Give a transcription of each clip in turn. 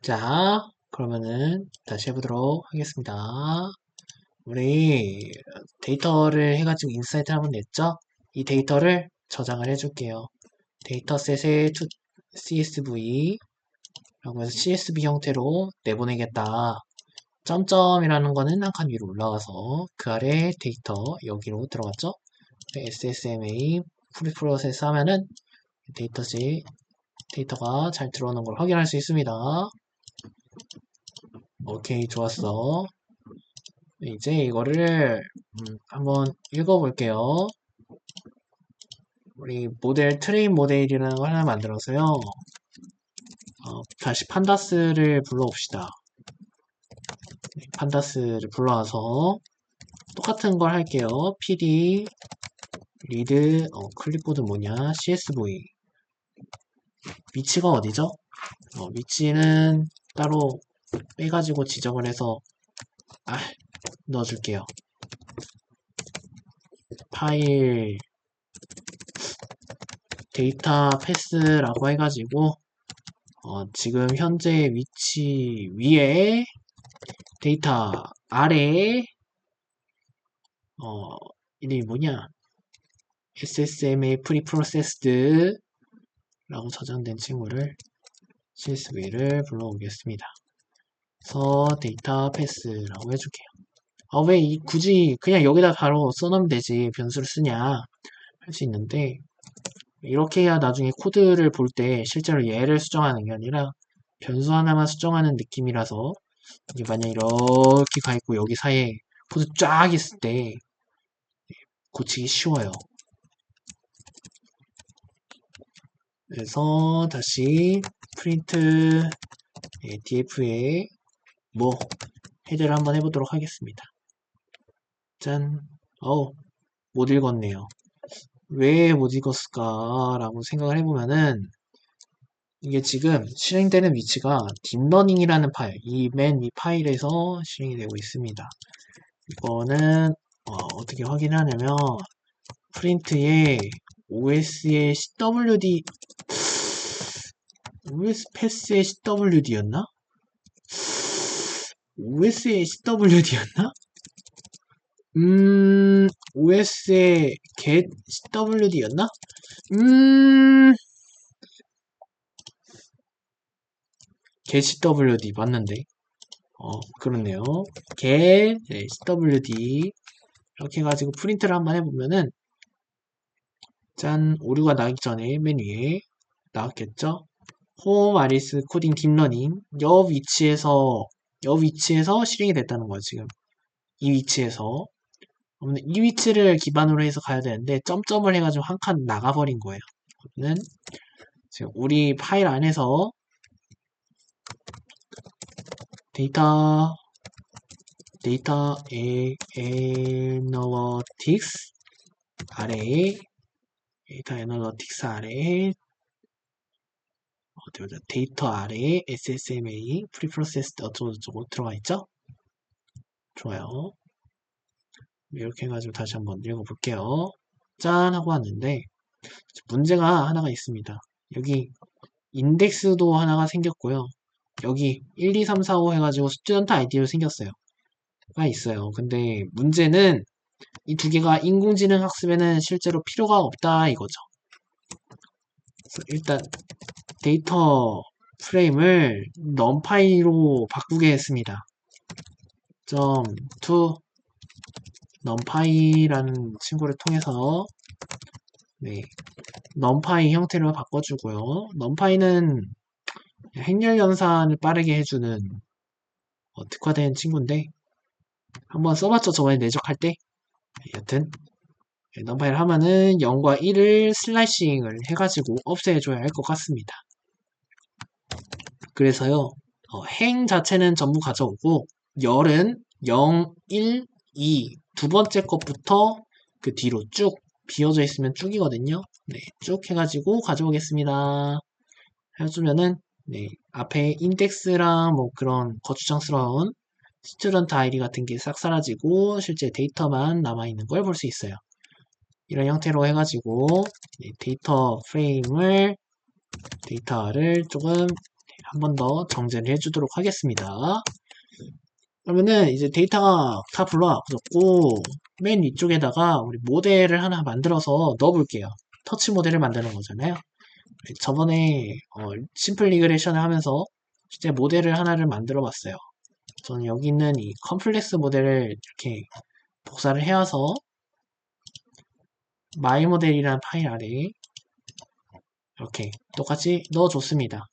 자, 그러면은 다시 해보도록 하겠습니다. 우리 데이터를 해가지고 인사이트 한번 냈죠? 이 데이터를 저장을 해줄게요. 데이터셋에 CSV 라고 해서 CSV 형태로 내보내겠다. 점점이라는 거는 한 칸 위로 올라가서 그 아래 데이터 여기로 들어갔죠? SSMA 프리프로세스 하면은 데이터가 잘 들어오는 걸 확인할 수 있습니다. 오케이, 좋았어. 이제 이거를 한번 읽어볼게요. 우리 트레인 모델이라는 걸 하나 만들어서요. 다시 판다스를 불러봅시다. 판다스를 불러와서 똑같은 걸 할게요. PD 리드 클립보드 뭐냐 CSV 위치가 어디죠? 위치는 따로 빼가지고 지정을 해서 넣어줄게요. 파일 데이터 패스라고 해가지고 지금 현재 위치 위에 데이터 아래에 이름이 뭐냐 SSMA 프리프로세스드 라고 저장된 친구를 CSV를 불러오겠습니다. 그래서 데이터 패스라고 해줄게요. 왜 굳이 그냥 여기다 바로 써놓으면 되지 변수를 쓰냐 할 수 있는데 이렇게 해야 나중에 코드를 볼 때 실제로 얘를 수정하는 게 아니라 변수 하나만 수정하는 느낌이라서 이게 만약 이렇게 가 있고 여기 사이에 코드 쫙 있을 때 고치기 쉬워요. 그래서 다시 프린트 df에 헤드를 한번 해보도록 하겠습니다. 짠. 못 읽었네요. 왜 못 읽었을까 라고 생각을 해보면은 이게 지금 실행되는 위치가 딥러닝이라는 파일, 맨 위 파일에서 실행이 되고 있습니다. 이거는 어떻게 확인하냐면 프린트에 OS의 CWD OS 패스의 CWD였나? OS의 CWD였나? OS의 get CWD였나? get CWD 맞는데? 그렇네요. get CWD 이렇게 해가지고 프린트를 한번 해보면은 짠 오류가 나기 전에 맨 위에 나왔겠죠? 홈 아리스 코딩 딥러닝 여 위치에서 실행이 됐다는 거예요 지금 이 위치에서 이 위치를 기반으로 해서 가야 되는데 점점을 해가지고 한 칸 나가버린 거예요. 그러면 지금 우리 파일 안에서 데이터 애널리틱스 아래에 데이터 애널리틱스 아래에 데이터 아래에 SSMA 프리프로세스드 어쩌고저쩌고 들어가 있죠? 좋아요. 이렇게 해가지고 다시 한번 읽어볼게요. 짠 하고 왔는데 문제가 하나가 있습니다. 여기 인덱스도 하나가 생겼고요. 여기 1, 2, 3, 4, 5 해가지고 스튜던트 아이디로 생겼어요. 가 있어요. 근데 문제는 이 두 개가 인공지능 학습에는 실제로 필요가 없다 이거죠. 그래서 일단 데이터 프레임을 numpy로 바꾸게 했습니다. .to numpy라는 친구를 통해서 numpy 형태로 바꿔주고요. numpy는 행렬 연산을 빠르게 해주는 특화된 친구인데 한번 써봤죠 저번에 내적할 때. 여튼 numpy를 하면은 0과 1을 슬라이싱을 해가지고 없애줘야 할 것 같습니다. 그래서요 행 자체는 전부 가져오고 열은 0, 1, 2 두 번째 것부터 그 뒤로 쭉 비워져 있으면 쭉이거든요. 쭉 해가지고 가져오겠습니다. 해주면은 앞에 인덱스랑 그런 거추장스러운 스튜던트 아이디 같은 게 싹 사라지고 실제 데이터만 남아있는 걸 볼 수 있어요. 이런 형태로 해가지고 데이터를 조금 한 번 더 정제를 해주도록 하겠습니다. 그러면은 이제 데이터가 다 불러왔고 맨 위쪽에다가 우리 모델을 하나 만들어서 넣어볼게요. 터치 모델을 만드는 거잖아요. 저번에 심플 리그레이션을 하면서 실제 모델을 하나를 만들어 봤어요. 저는 여기 있는 이 컴플렉스 모델을 이렇게 복사를 해와서 마이 모델이라는 파일 아래에 이렇게 똑같이 넣어줬습니다.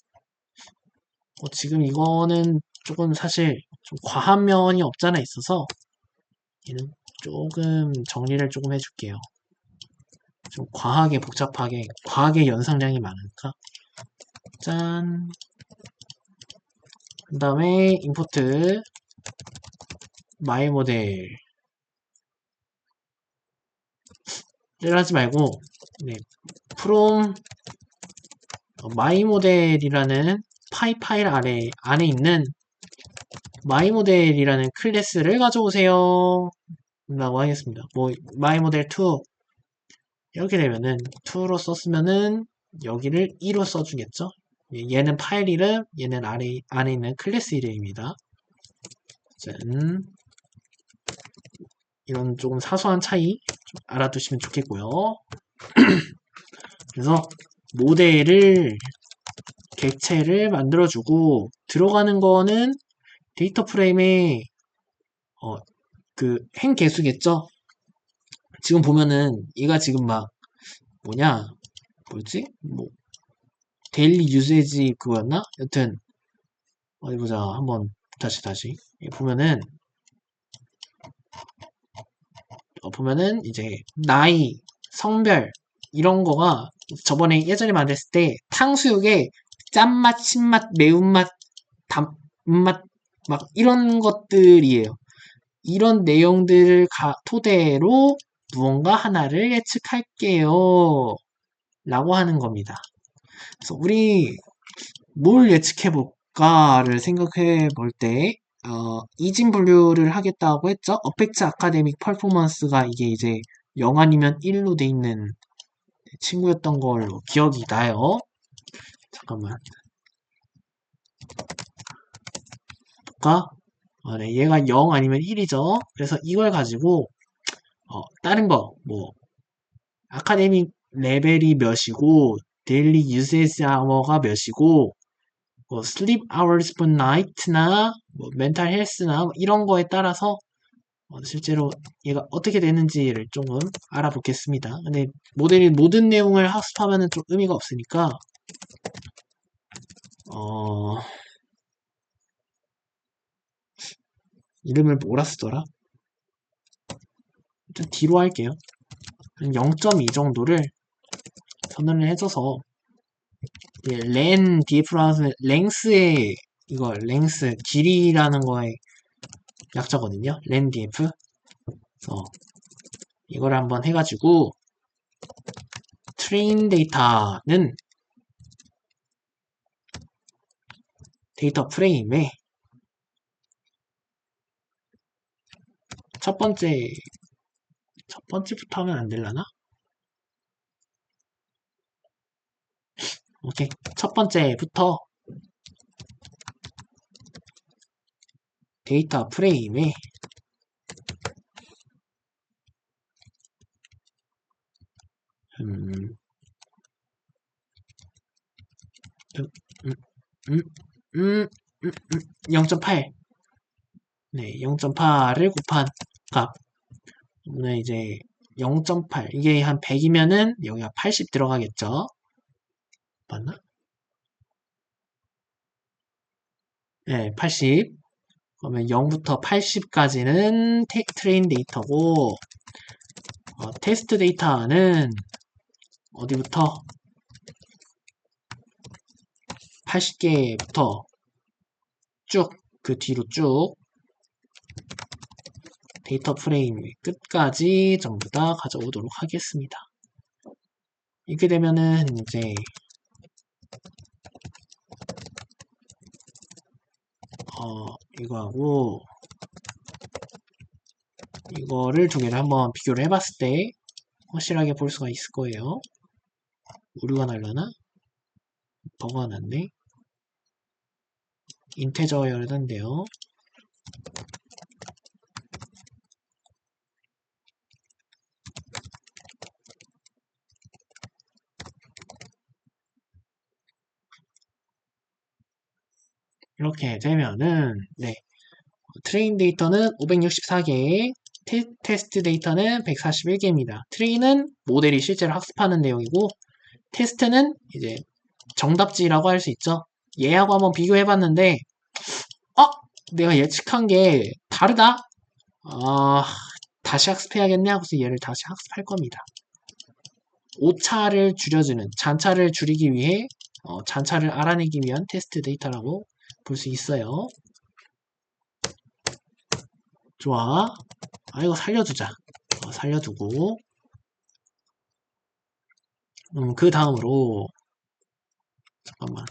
지금 이거는 조금 사실 좀 과한 면이 없잖아 있어서 얘는 조금 정리를 조금 해줄게요. 좀 과하게 복잡하게 과하게 연상량이 많으니까 짠. 그 다음에 임포트 마이 모델 를 하지 말고 네, from 마이 모델이라는 파일 안에 있는 마이 모델이라는 클래스를 가져오세요 라고 하겠습니다. 뭐 마이 모델 2 이렇게 되면은 2로 썼으면은 여기를 2로 써주겠죠. 얘는 파일 이름, 얘는 안에 있는 클래스 이름입니다. 짠. 이런 조금 사소한 차이 좀 알아두시면 좋겠고요. 그래서 모델을 객체를 만들어주고 들어가는 거는 데이터 프레임에 그 행 개수겠죠. 지금 보면은 얘가 지금 막 뭐지? 뭐 데일리 유세지 그거였나? 여튼 어디 보자. 한번 다시 보면은 이제 나이, 성별 이런 거가 저번에 예전에 만들었을 때 탕수육에 짠맛, 신맛, 매운맛, 단맛 막 이런 것들이에요. 이런 내용들을 토대로 무언가 하나를 예측할게요. 라고 하는 겁니다. 그래서 우리 뭘 예측해 볼까를 생각해 볼 때, 이진 분류를 하겠다고 했죠? 어펙트 아카데믹 퍼포먼스가 이게 이제 0 아니면 1로 돼 있는 친구였던 걸로 기억이 나요. 잠깐만. 볼까? 네, 얘가 0 아니면 1이죠. 그래서 이걸 가지고, 다른 거, 뭐, 아카데믹 레벨이 몇이고, 데일리 유세지 아워가 몇이고, 뭐 sleep hours per night나 뭐 mental health나 뭐 이런 거에 따라서 실제로 얘가 어떻게 되는지를 조금 알아보겠습니다. 근데 모델이 모든 내용을 학습하면 좀 의미가 없으니까 이름을 뭐라 쓰더라? 좀 뒤로 할게요. 한 0.2 정도를 선언을 해줘서 len df라는 랭스의 이거 랭스 길이라는 거에 약자거든요. len df. 그래서 이걸 한번 해가지고 트레인 데이터는 데이터 프레임에 첫 번째부터 하면 안 되려나? 오케이. 첫 번째부터 데이터 프레임에 음, 0.8 네, 0.8을 곱한 값 오늘 이제 0.8 이게 한 100이면은 여기가 80 들어가겠죠? 맞나? 네, 80 그러면 0부터 80까지는 트레인 데이터고 테스트 데이터는 어디부터 80개부터 쭉 그 뒤로 쭉 데이터 프레임 끝까지 전부 다 가져오도록 하겠습니다. 이렇게 되면은 이제 이거하고 이거를 두 개를 한번 비교를 해봤을 때 확실하게 볼 수가 있을 거예요. 오류가 날려나? 버거가 났네. 인테저여야 한대요. 이렇게 되면은 네, 트레인 데이터는 564개, 테스트 데이터는 141개입니다. 트레인은 모델이 실제로 학습하는 내용이고, 테스트는 이제 정답지라고 할 수 있죠. 얘하고 한번 비교해봤는데, 어? 내가 예측한 게 다르다? 다시 학습해야겠네 하고서 얘를 다시 학습할 겁니다. 오차를 줄여주는, 잔차를 줄이기 위해, 잔차를 알아내기 위한 테스트 데이터라고 볼 수 있어요. 좋아. 이거 살려두자. 살려두고. 그 다음으로, 잠깐만.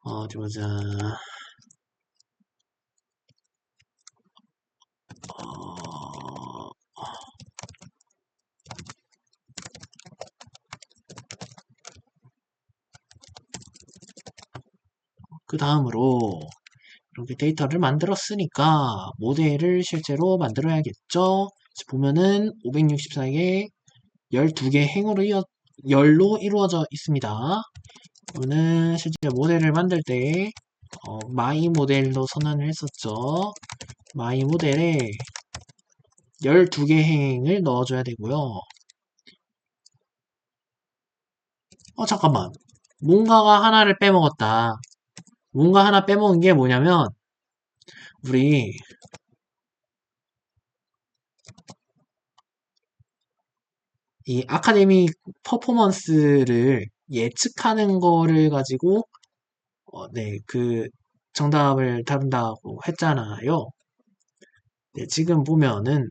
어디 보자. 그 다음으로, 이렇게 데이터를 만들었으니까, 모델을 실제로 만들어야겠죠? 보면은, 564개, 12개 행으로 열로 이루어져 있습니다. 이거는 실제 모델을 만들 때, 마이 모델로 선언을 했었죠. 마이 모델에 12개 행을 넣어줘야 되고요. 잠깐만. 뭔가가 하나를 빼먹었다. 뭔가 하나 빼먹은 게 뭐냐면, 우리, 이 아카데미 퍼포먼스를 예측하는 거를 가지고, 네, 그 정답을 다룬다고 했잖아요. 네, 지금 보면은,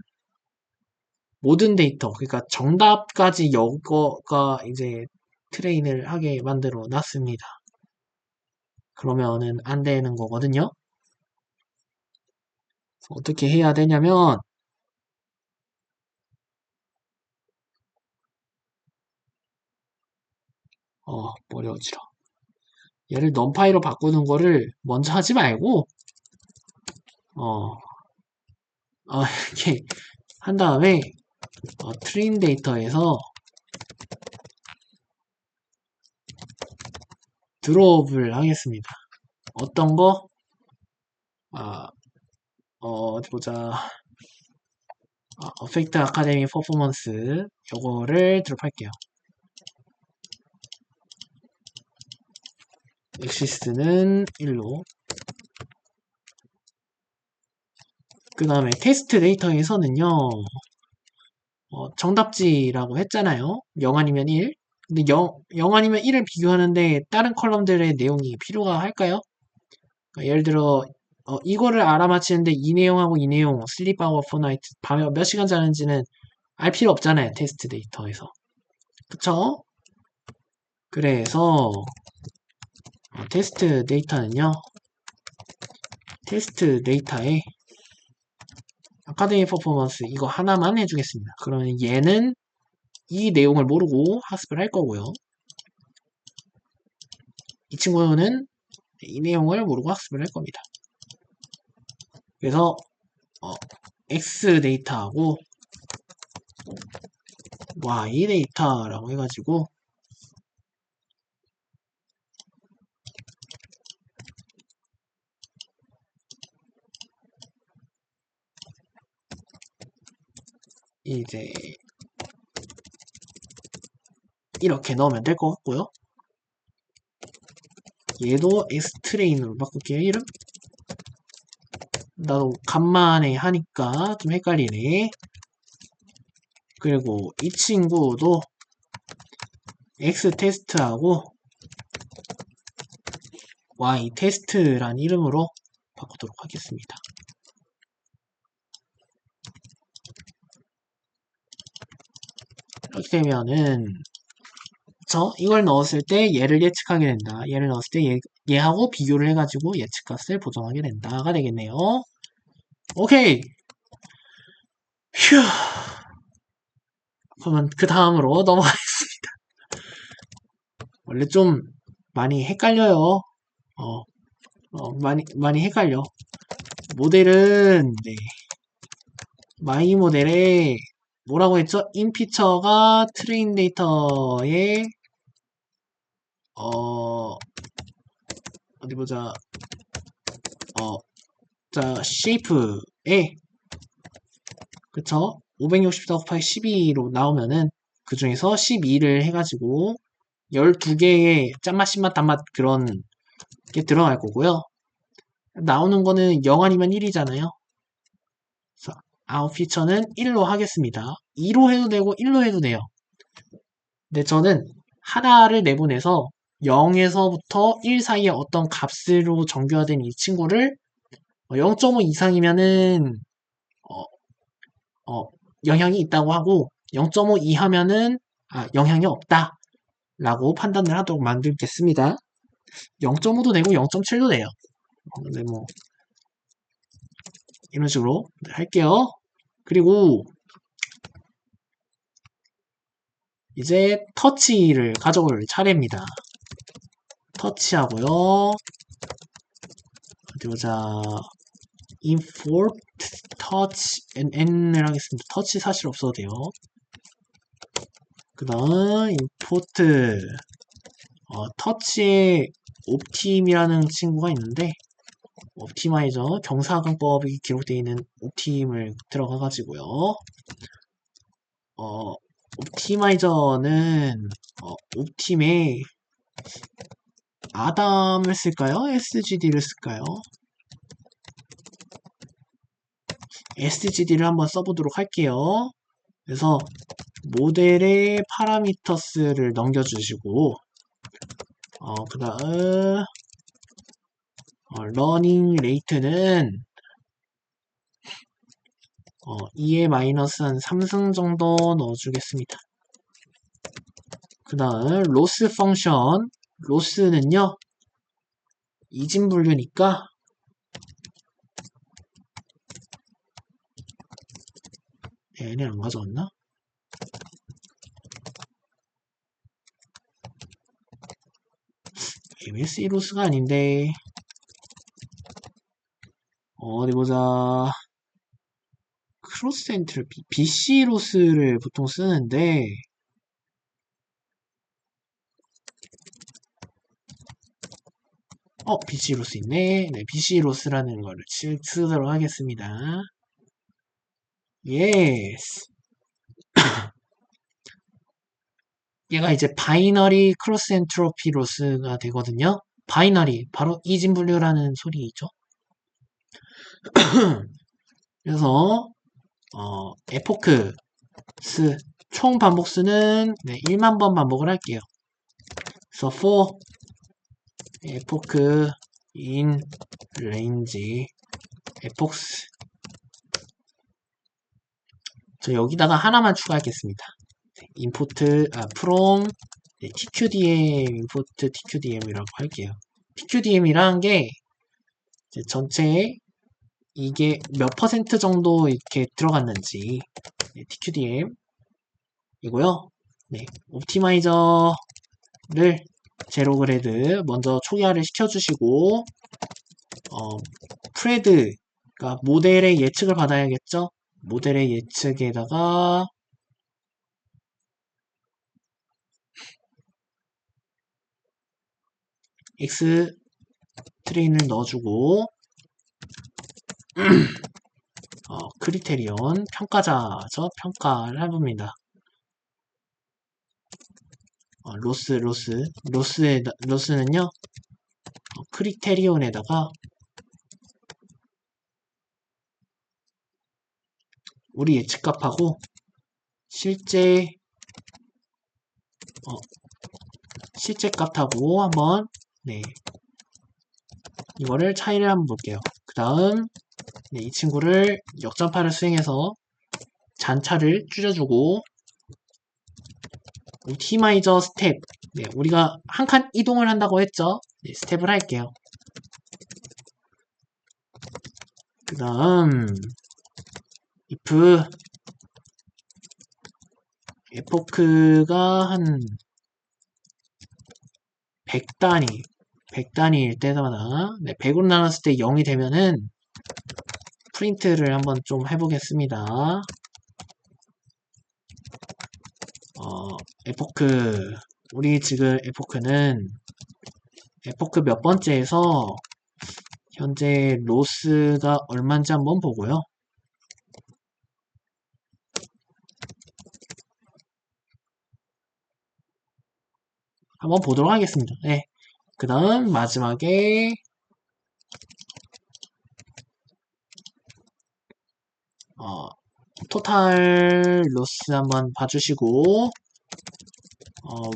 모든 데이터, 그러니까 정답까지 이거가 이제 트레인을 하게 만들어 놨습니다. 그러면은 안 되는 거거든요. 어떻게 해야 되냐면, 머리 어지러. 얘를 넘파이로 바꾸는 거를 먼저 하지 말고, 어, 이렇게 한 다음에, 트레인 데이터에서 드롭을 하겠습니다. 어떤 거? 아, 어디 보자. 어펙트 아카데미 퍼포먼스. 요거를 드롭할게요. 엑시스는 1로. 그 다음에 테스트 데이터에서는요, 정답지라고 했잖아요. 0 아니면 1. 근데 0 아니면 1을 비교하는데 다른 컬럼들의 내용이 필요가 할까요? 그러니까 예를 들어, 이거를 알아맞히는데 이 내용하고 이 내용, 슬립 아워 포 나이트, 밤에 몇 시간 자는지는 알 필요 없잖아요. 테스트 데이터에서. 그쵸? 그래서, 테스트 데이터는요, 테스트 데이터에 아카데미 퍼포먼스 이거 하나만 해주겠습니다. 그러면 얘는 이 내용을 모르고 학습을 할 거고요. 이 친구는 이 내용을 모르고 학습을 할 겁니다. 그래서 X 데이터하고 Y 데이터라고 해가지고 이제 이렇게 넣으면 될 것 같고요. 얘도 X트레인으로 바꿀게요. 이름 나도 간만에 하니까 좀 헷갈리네. 그리고 이 친구도 X테스트하고 Y테스트란 이름으로 바꾸도록 하겠습니다. 이렇게 되면은 이걸 넣었을 때 얘를 예측하게 된다. 얘를 넣었을 때 얘하고 비교를 해가지고 예측값을 보정하게 된다가 되겠네요. 오케이. 휴. 그러면 그 다음으로 넘어가겠습니다. 원래 좀 많이 헷갈려요. 많이 헷갈려. 모델은, 네. 마이 모델에, 뭐라고 했죠? 인피처가 트레인 데이터에, 어디 보자. 자, 쉐이프에, 그쵸? 564 곱하기 12로 나오면은, 그 중에서 12를 해가지고, 12개의 짠맛, 신맛, 단맛 그런 게 들어갈 거고요. 나오는 거는 0 아니면 1이잖아요. 그래서 아웃 피처는 1로 하겠습니다. 2로 해도 되고 1로 해도 돼요. 근데 저는 하나를 내보내서 0에서부터 1 사이에 어떤 값으로 정교화된 이 친구를 0.5 이상이면은 영향이 있다고 하고 0.5 이하면은 영향이 없다 라고 판단을 하도록 만들겠습니다. 0.5도 되고 0.7도 돼요. 근데 뭐 이런 식으로 할게요. 그리고 이제 터치를 가져올 차례입니다. 터치하고요. 어디 보자. import touch n을 하겠습니다. 터치 사실 없어도 돼요. 그 다음 import 터치에 옵팀이라는 친구가 있는데 옵티마이저 경사근법이 기록되어 있는 옵팀을 들어가가지고요. 옵티마이저는 옵팀에 아담을 쓸까요? SGD를 쓸까요? SGD를 한번 써보도록 할게요. 그래서 모델의 파라미터스를 넘겨주시고 그 다음 러닝 레이트는 2에 마이너스 한 3승 정도 넣어주겠습니다. 그 다음 로스 펑션 로스는요 이진분류니까 얘네 안 가져왔나? MSE 로스가 아닌데 어디 보자. 크로스 엔트로피 BC 로스를 보통 쓰는데 BC 로스 있네. 네, BC 로스라는 거를 쓰도록 하겠습니다. 예스. 얘가 이제 바이너리 크로스 엔트로피 로스가 되거든요. 바이너리 바로 이진분류라는 소리죠. 그래서 에포크 총 반복수는 1만 번 반복을 할게요. 그래서 for epoch in range epochs 저 여기다가 하나만 추가하겠습니다. import from tqdm import tqdm이라고 할게요. tqdm이라는 게 전체에 이게 몇 퍼센트 정도 이렇게 들어갔는지 tqdm 이고요. 네, 옵티마이저를 제로그레드 먼저 초기화를 시켜주시고 프레드가 모델의 예측을 받아야겠죠. 모델의 예측에다가 X 트레인을 넣어주고 크리테리온 평가자죠. 평가를 해봅니다. 로스는요 크리테리온에다가 우리 예측값하고 실제 값하고 한번 이거를 차이를 한번 볼게요. 그 다음 이 친구를 역전파를 수행해서 잔차를 줄여주고 옵티마이저 스텝 우리가 한 칸 이동을 한다고 했죠. 스텝을 할게요. 그 다음 if 에포크가 한 100단위 100단위일 때마다, 네, 100으로 나눴을 때 0이 되면은 프린트를 한번 좀 해보겠습니다. 에포크. 우리 지금 에포크는 에포크 몇 번째에서 현재 로스가 얼마인지 한번 보고요. 한번 보도록 하겠습니다. 네. 그 다음 마지막에 토탈 로스 한번 봐주시고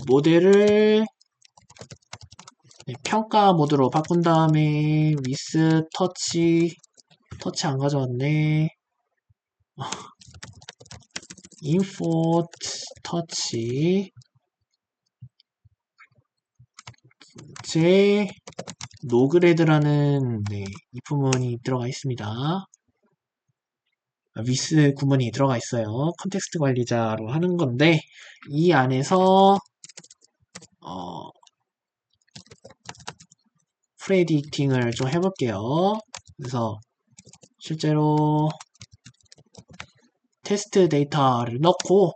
모델을 네, 평가 모드로 바꾼 다음에 위스 터치 안 가져왔네. 인포트 터치 제 노그레드라는 네, 입구문이 들어가 있습니다. 위스 구문이 들어가 있어요. 컨텍스트 관리자로 하는 건데 이 안에서 프레딕팅을 좀 해볼게요. 그래서 실제로 테스트 데이터를 넣고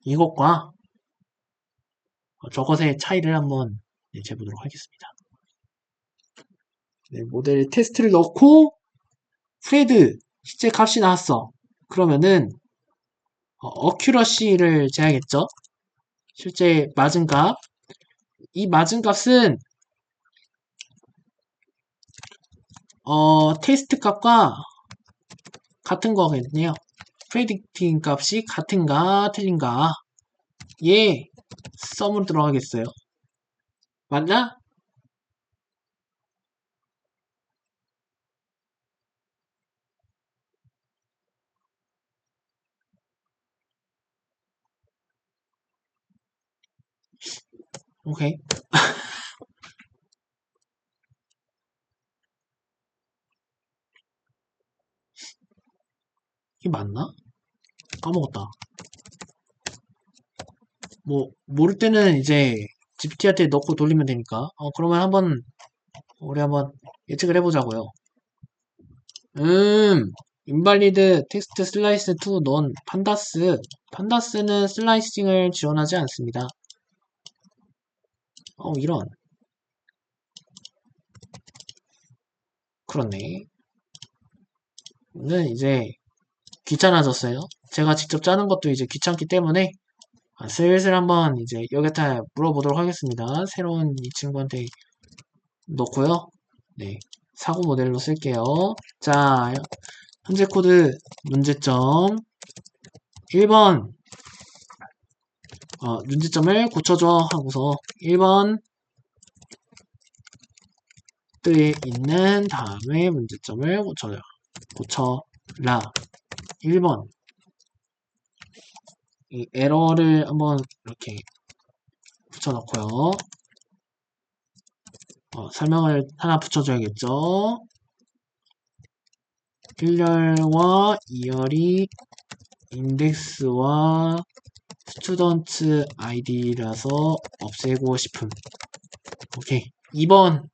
이것과 저것의 차이를 한번 재보도록 하겠습니다. 네, 모델 테스트를 넣고 프레드 실제 값이 나왔어. 그러면은 어큐러시를 재야겠죠. 실제 맞은 값. 이 맞은 값은 테스트 값과 같은 거겠네요. 프레딕팅 값이 같은가 틀린가 얘 썸으로 들어가겠어요. 맞나? 오케이. 이게 맞나? 까먹었다. 뭐 모를 때는 이제 GPT한테 넣고 돌리면 되니까. 그러면 우리 한번 예측을 해보자고요. 인발리드 텍스트 슬라이스 투 넌 판다스는 슬라이싱을 지원하지 않습니다. 이런. 그렇네. 는 이제 귀찮아졌어요. 제가 직접 짜는 것도 이제 귀찮기 때문에 슬슬 한번 이제 여기다 물어보도록 하겠습니다. 새로운 이 친구한테 넣고요. 네, 사고 모델로 쓸게요. 자, 현재 코드 문제점 1번 문제점을 고쳐줘 하고서 1번 뜨에 있는 다음에 문제점을 고쳐라 1번 이 에러를 한번 이렇게 붙여놓고요. 설명을 하나 붙여줘야겠죠. 1열과 2열이 인덱스와 스튜던트 아이디라서 없애고 싶음. 오케이. 2번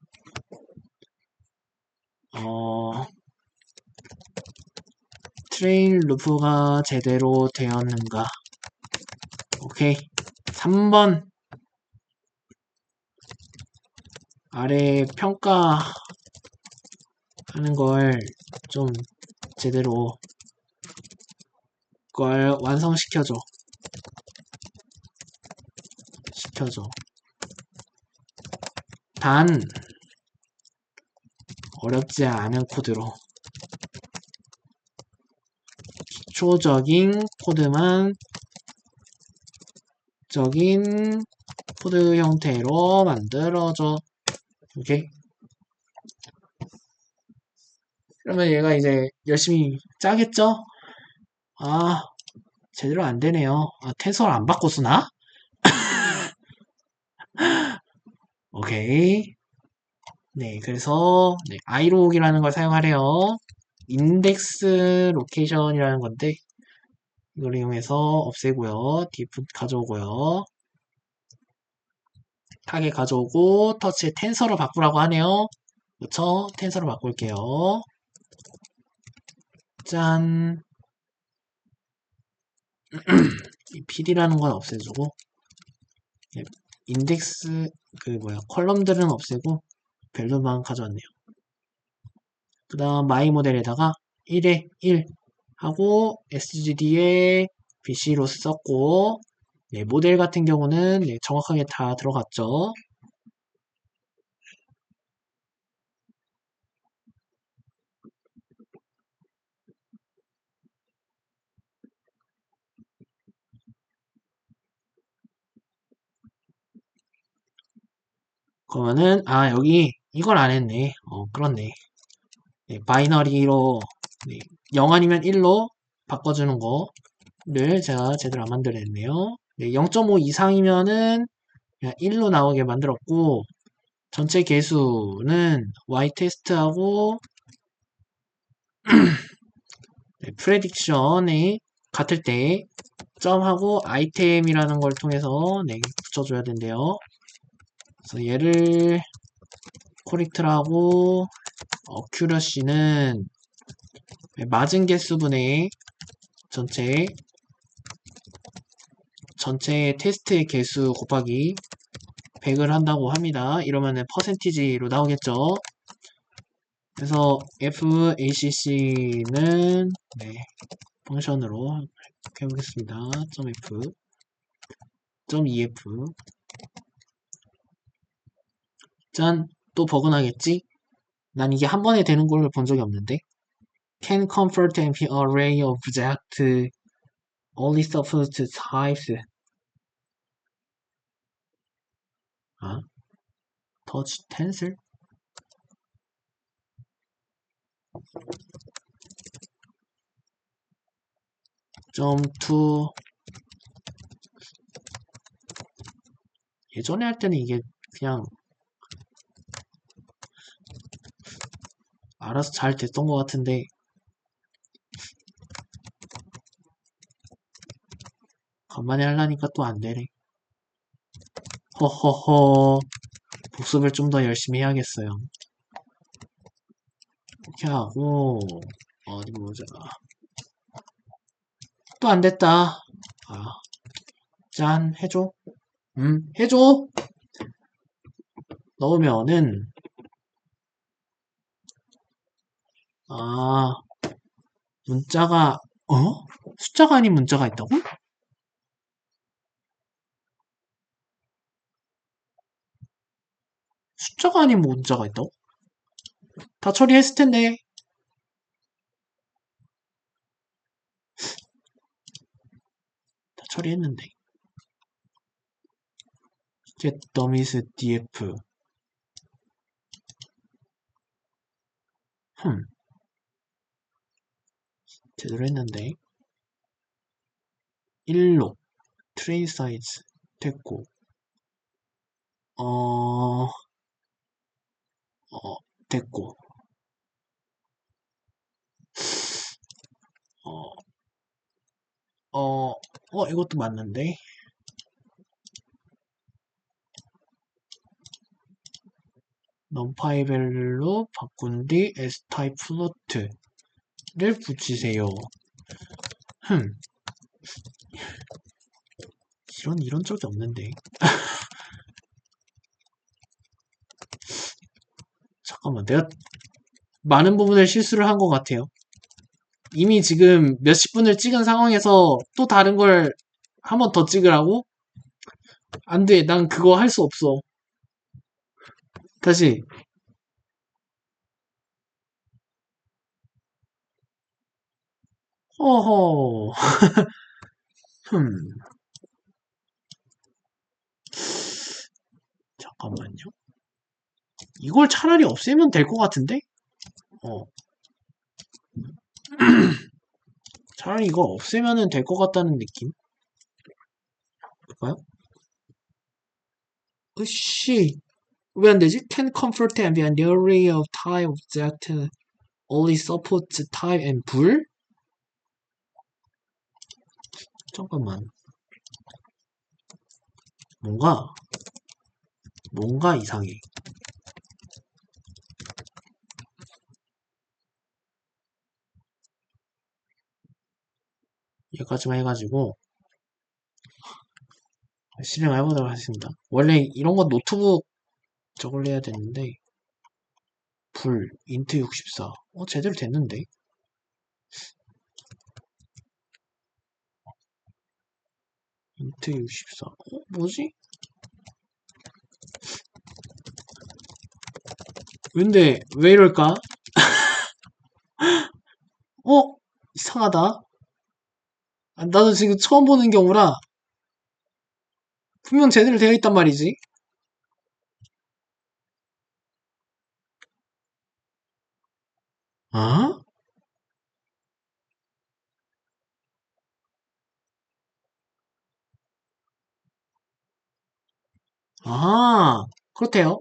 트레일 루프가 제대로 되었는가. 오케이. 3번 아래 평가하는 걸 좀 제대로 그걸 완성시켜줘. 단 어렵지 않은 코드로 기초적인 코드 형태로 만들어줘. 오케이. 그러면 얘가 이제 열심히 짜겠죠? 제대로 안 되네요. 텐서를 안 바꿔 쓰나? 오케이. 네, 그래서 네, iLog이라는 걸 사용하래요. 인덱스 로케이션이라는 건데 이걸 이용해서 없애고요. 디프 가져오고요. 타겟 가져오고 터치에 텐서로 바꾸라고 하네요. 그쵸? 텐서로 바꿀게요. 짠. 이 PD라는 건 없애주고 인덱스 컬럼들은 없애고 밸류만 가져왔네요. 그 다음 마이 모델에다가 1에 1 하고 SGD에 BC로스 썼고 네, 모델 같은 경우는 네, 정확하게 다 들어갔죠. 그러면은 여기 이걸 안 했네. 그렇네. 네, 바이너리로 네, 0 아니면 1로 바꿔주는 거를 제가 제대로 안 만들어냈네요. 네, 0.5 이상이면은 그냥 1로 나오게 만들었고 전체 개수는 y 테스트하고 네, 프레딕션이 같을 때 점하고 아이템이라는 걸 통해서 네, 붙여줘야 된대요. 그래서 얘를 코렉트라고 어큐러시는 맞은 개수분의 전체 테스트의 개수 곱하기 100을 한다고 합니다. 이러면은 퍼센티지로 나오겠죠. 그래서 FACC는 네, 펑션으로 해보겠습니다. .f, .ef 짠! 또 버그 나겠지? 난 이게 한 번에 되는 걸 본 적이 없는데 can convert an array of object only subset types touch tensor? .to 예전에 할 때는 이게 그냥 알아서 잘 됐던 것 같은데 간만에 하려니까 또 안 되네. 허허허 복습을 좀 더 열심히 해야겠어요. 이렇게 하고 어디 보자. 또 안 됐다. 짠 해줘. 해줘. 넣으면은 문자가 숫자가 아닌 문자가 있다고? 숫자가 아닌 문자가 있다고? 다 처리했을 텐데. 다 처리했는데. get dummies df. 제대로 했는데. 1로 트레이 사이즈 됐고. 됐고. 이것도 맞는데. numpy 밸류로 바꾼 뒤 s-type float를 붙이세요. 이런 적이 없는데. 잠깐만, 내가 많은 부분을 실수를 한 것 같아요. 이미 지금 몇십 분을 찍은 상황에서 또 다른 걸 한 번 더 찍으라고? 안 돼, 난 그거 할 수 없어. 다시. 어허. 잠깐만요. 이걸 차라리 없애면 될 것 같은데? 차라리 이걸 없애면 될 것 같다는 느낌? 볼까요? 으씨. 왜 안 되지? Can convert and be an array of type object only supports type and 불? 잠깐만. 뭔가 이상해. 여기까지만 해가지고 실행해보도록 하겠습니다. 원래 이런 건 노트북 저걸 해야 되는데 인트 64 제대로 됐는데 인트 64 뭐지? 근데 왜 이럴까? 이상하다. 나도 지금 처음 보는 경우라 분명 제대로 되어 있단 말이지. 아? 아, 그렇대요.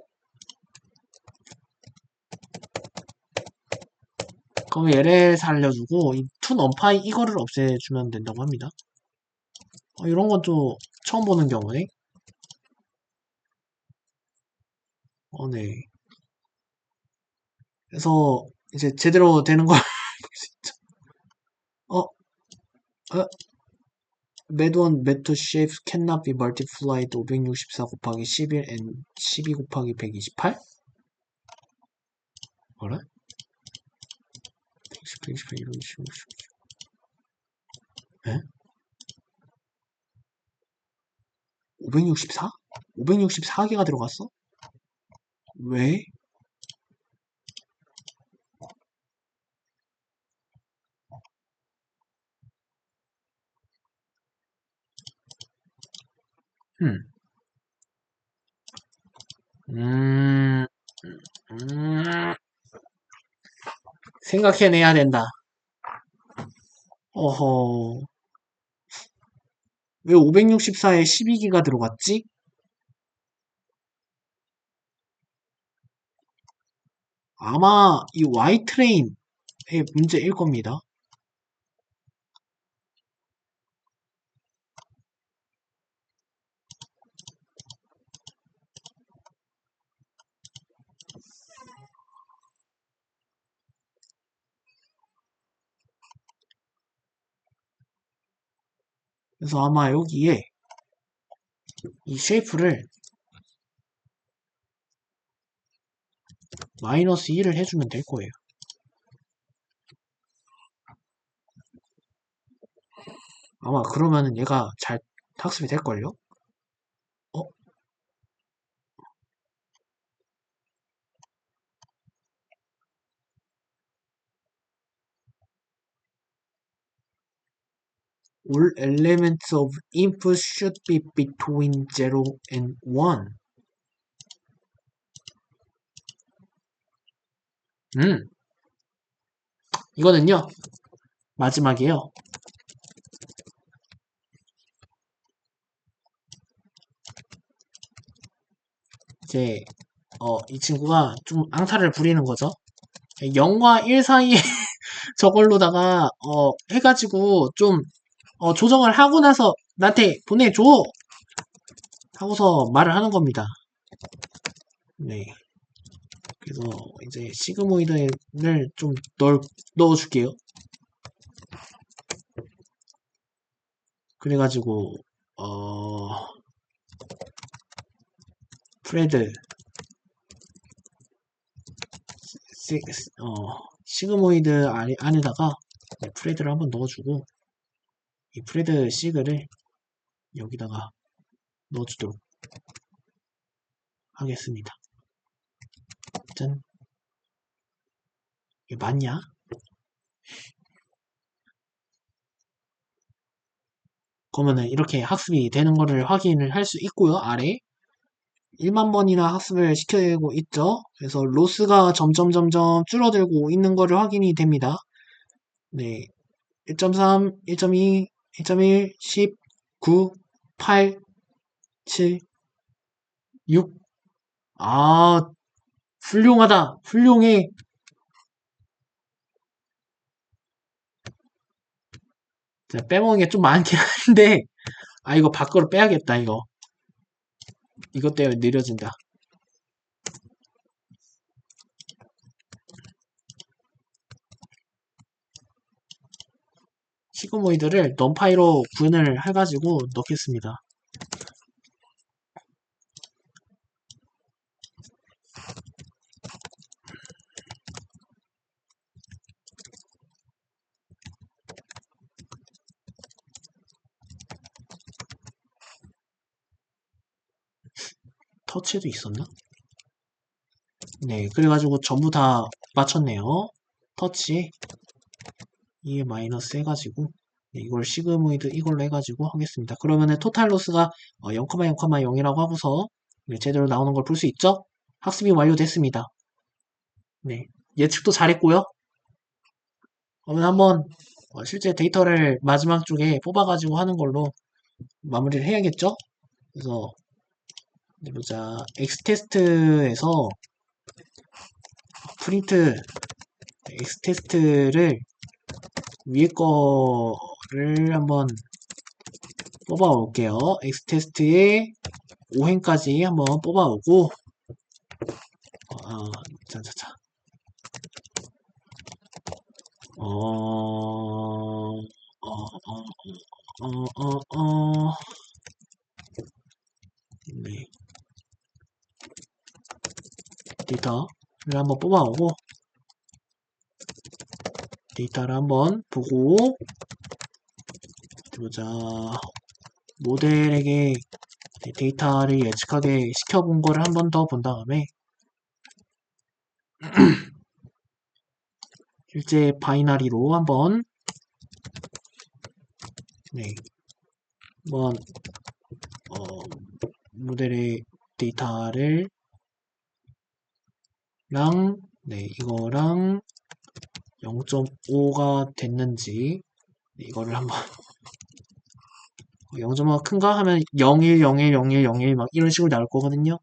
그럼 얘를 살려주고 이 툰 언파이 이거를 없애주면 된다고 합니다. 이런 건 또 처음 보는 경우네. 네. 그래서 이제 제대로 되는 걸 볼 수 있죠. 어, 어, 매드원 매트 쉐입 cannot be multiplied 564 곱하기 11 and 12 곱하기 128? 뭐래? 110, 128, 120, 1 564? 564개가 들어갔어? 왜? 음, 음, 음, 생각해내야 된다. 어허, 왜 564에 12기가 들어갔지? 아마 이 Y트레인의 문제일 겁니다. 그래서 아마 여기에 이 쉐이프를 마이너스 1을 해주면 될 거예요. 아마 그러면은 얘가 잘 학습이 될걸요? 어? All elements of input should be between 0 and 1. 이거는요, 마지막이에요. 이제, 이 친구가 좀 앙탈을 부리는 거죠. 0과 1 사이에 저걸로다가, 해가지고 좀, 조정을 하고 나서 나한테 보내줘! 하고서 말을 하는 겁니다. 네. 그래서 이제 시그모이드를 좀 넣어줄게요. 그래가지고, 프레드, 시그모이드 안에다가 프레드를 한번 넣어주고, 이 프레드 시그를 여기다가 넣어주도록 하겠습니다. 짠. 이게 맞냐? 그러면은 이렇게 학습이 되는 거를 확인을 할 수 있고요. 아래 1만 번이나 학습을 시켜내고 있죠. 그래서 로스가 점점 줄어들고 있는 거를 확인이 됩니다. 네. 1.3, 1.2, 1.1, 10, 9, 8, 7, 6. 아, 훌륭하다. 훌륭해. 자, 빼먹은 게 좀 많긴 한데, 아, 이거 밖으로 빼야겠다, 이거. 이것 때문에 느려진다. 시그모이드를 넘파이로 구현을 해가지고 넣겠습니다. 터치도 있었나? 네, 그래가지고 전부 다 맞췄네요. 터치, 이에 마이너스 해가지고, 네, 이걸 시그모이드 이걸로 해가지고 하겠습니다. 그러면은 토탈 로스가 0,0,0이라고 하고서 네, 제대로 나오는 걸 볼 수 있죠? 학습이 완료됐습니다. 네, 예측도 잘했고요. 그러면 한번 실제 데이터를 마지막 쪽에 뽑아가지고 하는 걸로 마무리를 해야겠죠? 그래서 보자. 엑스테스트에서 프린트 엑스테스트를 위에 거를 한번 뽑아 올게요. 엑스테스트에 5행까지 한번 뽑아 오고 자자자 네. 데이터를 한번 뽑아 오고 데이터를 한번 보고 보자. 모델에게 데이터를 예측하게 시켜본 거를 한 번 더 본 다음에 실제 바이너리로 한번 네, 한번 모델의 데이터를 네, 이거랑 0.5가 됐는지 이거를 한번 0.5가 큰가 하면 01, 01, 01, 01 막 이런 식으로 나올 거거든요.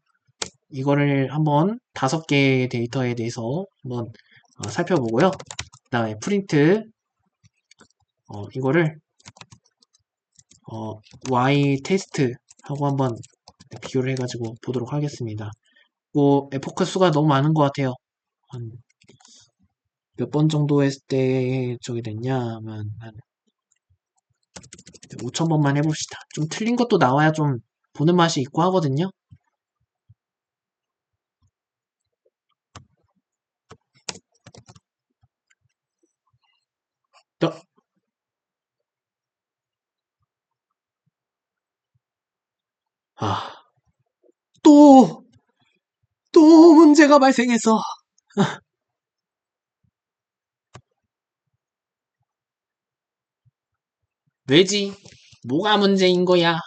이거를 한번 5개의 데이터에 대해서 한번 살펴보고요. 그 다음에 프린트 이거를 y 테스트 하고 한번 비교를 해가지고 보도록 하겠습니다. 에포크 수가 너무 많은 것 같아요. 한 몇 번 정도 했을 때 저기 됐냐 하면 한 5,000번만 해봅시다. 좀 틀린 것도 나와야 좀 보는 맛이 있고 하거든요. 또, 아, 또, 또 문제가 발생해서 왜지? 뭐가 문제인 거야?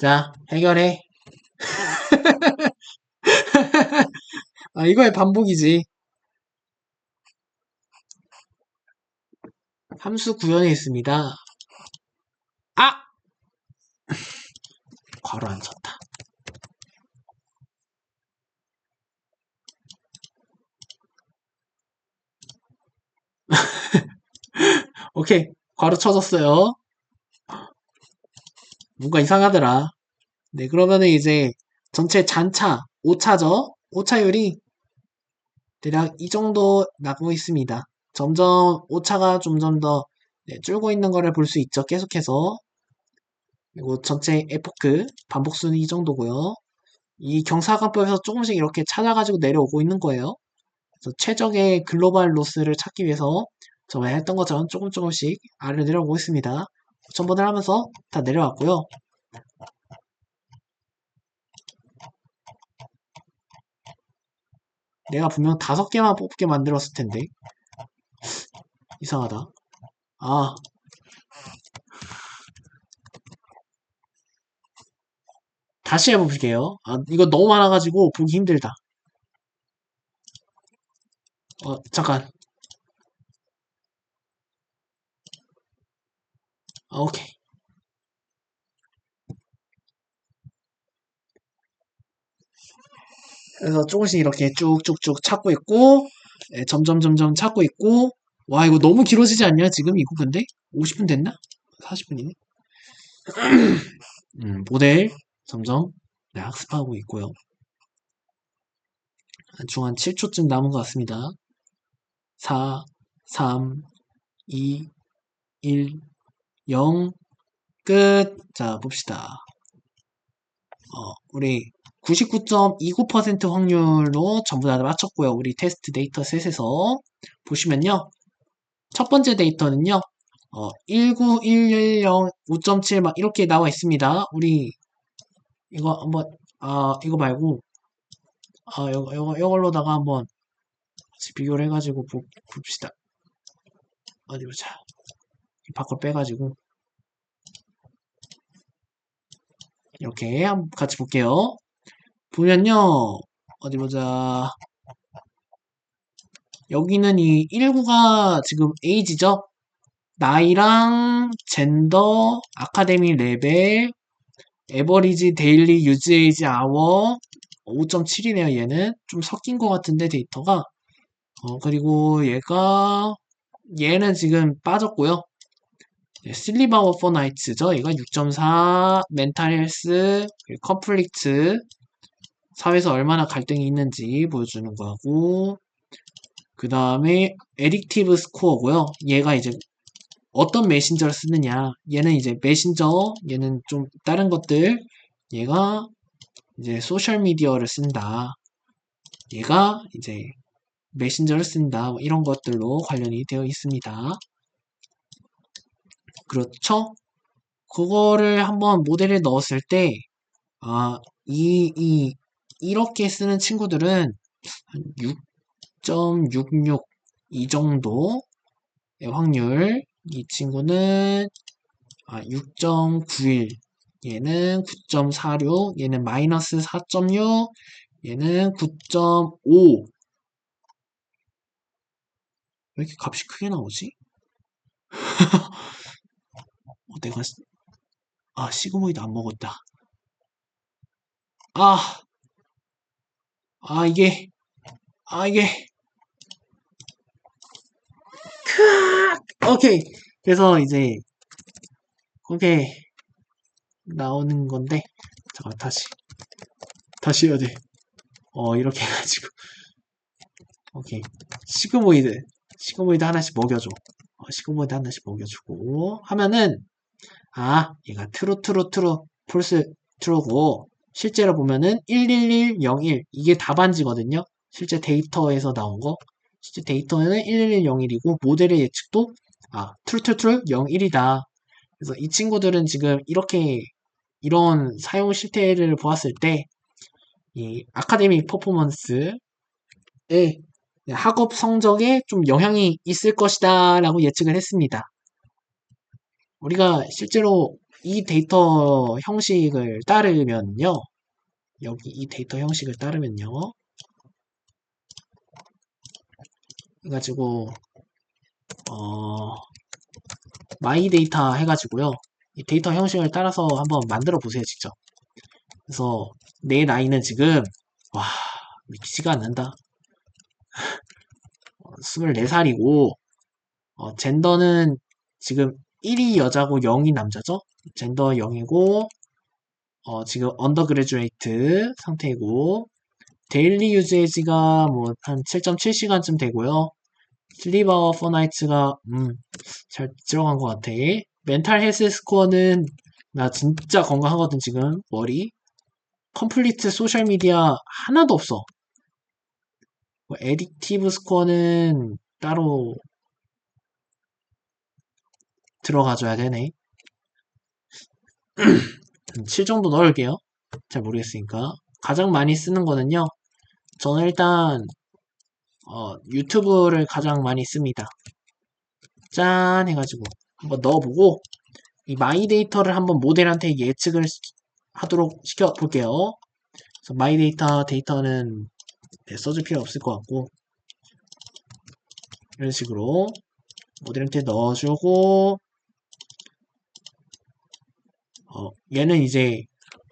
자, 해결해. 이거의 반복이지. 함수 구현에 있습니다. 아! 괄호 안 쳤다. 오케이. 괄호 쳐졌어요. 뭔가 이상하더라. 네, 그러면은 이제 전체 잔차, 오차죠? 오차율이 대략 이 정도 나고 있습니다. 점점 오차가 점점 더 줄고 있는 거를 볼 수 있죠. 계속해서. 그리고 전체 에포크 반복수는 이 정도고요. 이 경사관법에서 조금씩 이렇게 찾아가지고 내려오고 있는 거예요. 그래서 최적의 글로벌 로스를 찾기 위해서 저번에 했던 것처럼 조금씩 아래로 내려오고 있습니다. 전번을 하면서 다 내려왔고요. 내가 분명 5개만 뽑게 만들었을 텐데 이상하다. 아, 다시 해볼게요. 이거 너무 많아가지고 보기 힘들다. 잠깐. 오케이. 그래서 조금씩 이렇게 쭉쭉쭉 찾고 있고 예, 점점 찾고 있고, 와, 이거 너무 길어지지 않냐, 지금 이거 근데? 50분 됐나? 40분이네. 모델 점점 네, 학습하고 있고요. 한 7초쯤 남은 것 같습니다. 4, 3, 2, 1, 0, 끝. 자, 봅시다. 우리 99.29% 확률로 전부 다 맞췄고요. 우리 테스트 데이터 셋에서 보시면요. 첫 번째 데이터는요. 19110, 5.7 막 이렇게 나와 있습니다. 우리 이거 한번 이거 말고 이걸로다가 한번 같이 비교를 해가지고 봅시다. 어디 보자. 밖으로 빼가지고 이렇게 한번 같이 볼게요. 보면요. 어디 보자. 여기는 이 19가 지금 에이지죠? 나이랑 젠더, 아카데미 레벨, 에버리지 데일리 유즈에이지 아워 5.7이네요. 얘는 좀 섞인 것 같은데 데이터가 그리고 얘는 지금 빠졌고요. 슬립 아워 포 나이츠죠. 얘가 6.4, 멘탈 헬스, 컨플릭트, 사회에서 얼마나 갈등이 있는지 보여주는 거고, 그 다음에 에딕티브 스코어고요. 얘가 이제 어떤 메신저를 쓰느냐. 얘는 이제 메신저, 얘는 좀 다른 것들, 얘가 이제 소셜 미디어를 쓴다. 얘가 이제 메신저를 쓴다. 뭐 이런 것들로 관련이 되어 있습니다. 그렇죠? 그거를 한번 모델에 넣었을 때, 이렇게 쓰는 친구들은 한 6.66 이 정도의 확률. 이 친구는 6.91, 얘는 9.46, 얘는 마이너스 4.6, 얘는 9.5. 왜 이렇게 값이 크게 나오지? 내가 시그모이드 안 먹었다. 아, 아 이게 이게 오케이. 그래서 이제 그게 나오는 건데, 잠깐 다시 해야 돼. 이렇게 해가지고 오케이. 시그모이드 하나씩 먹여줘. 시그모이드 하나씩 먹여주고 하면은 얘가 트루 폴스 트루고, 실제로 보면은 11101 이게 답안지거든요. 실제 데이터에서 나온 거. 실제 데이터는 11101이고 모델의 예측도 트루 01이다. 그래서 이 친구들은 지금 이런 사용 실태를 보았을 때 이 아카데믹 퍼포먼스에 학업 성적에 좀 영향이 있을 것이다 라고 예측을 했습니다. 우리가 실제로 이 데이터 형식을 따르면요. 여기 이 데이터 형식을 따르면요. 해가지고 마이 데이터 해가지고요. 이 데이터 형식을 따라서 한번 만들어 보세요, 직접. 그래서 내 나이는 지금 믿기지가 않는다. 24살이고 젠더는 지금 1이 여자고 0이 남자죠? 젠더 0이고 지금 언더그래주에이트 상태이고, 데일리 유제이지가 뭐 한 7.7시간쯤 되고요. 슬리버 포나이츠가 잘 들어간 것 같아. 멘탈 헬스 스코어는 나 진짜 건강하거든 지금 머리. 컴플리트 소셜 미디어 하나도 없어. 에딕티브 스코어는 따로 들어가줘야 되네. 7 정도 넣을게요. 잘 모르겠으니까. 가장 많이 쓰는 거는요. 저는 일단 유튜브를 가장 많이 씁니다. 짠 해가지고 한번 넣어보고 이 마이 데이터를 한번 모델한테 예측을 하도록 시켜볼게요. 그래서 마이 데이터는 써줄 필요 없을 것 같고, 이런 식으로 모델한테 넣어주고, 얘는 이제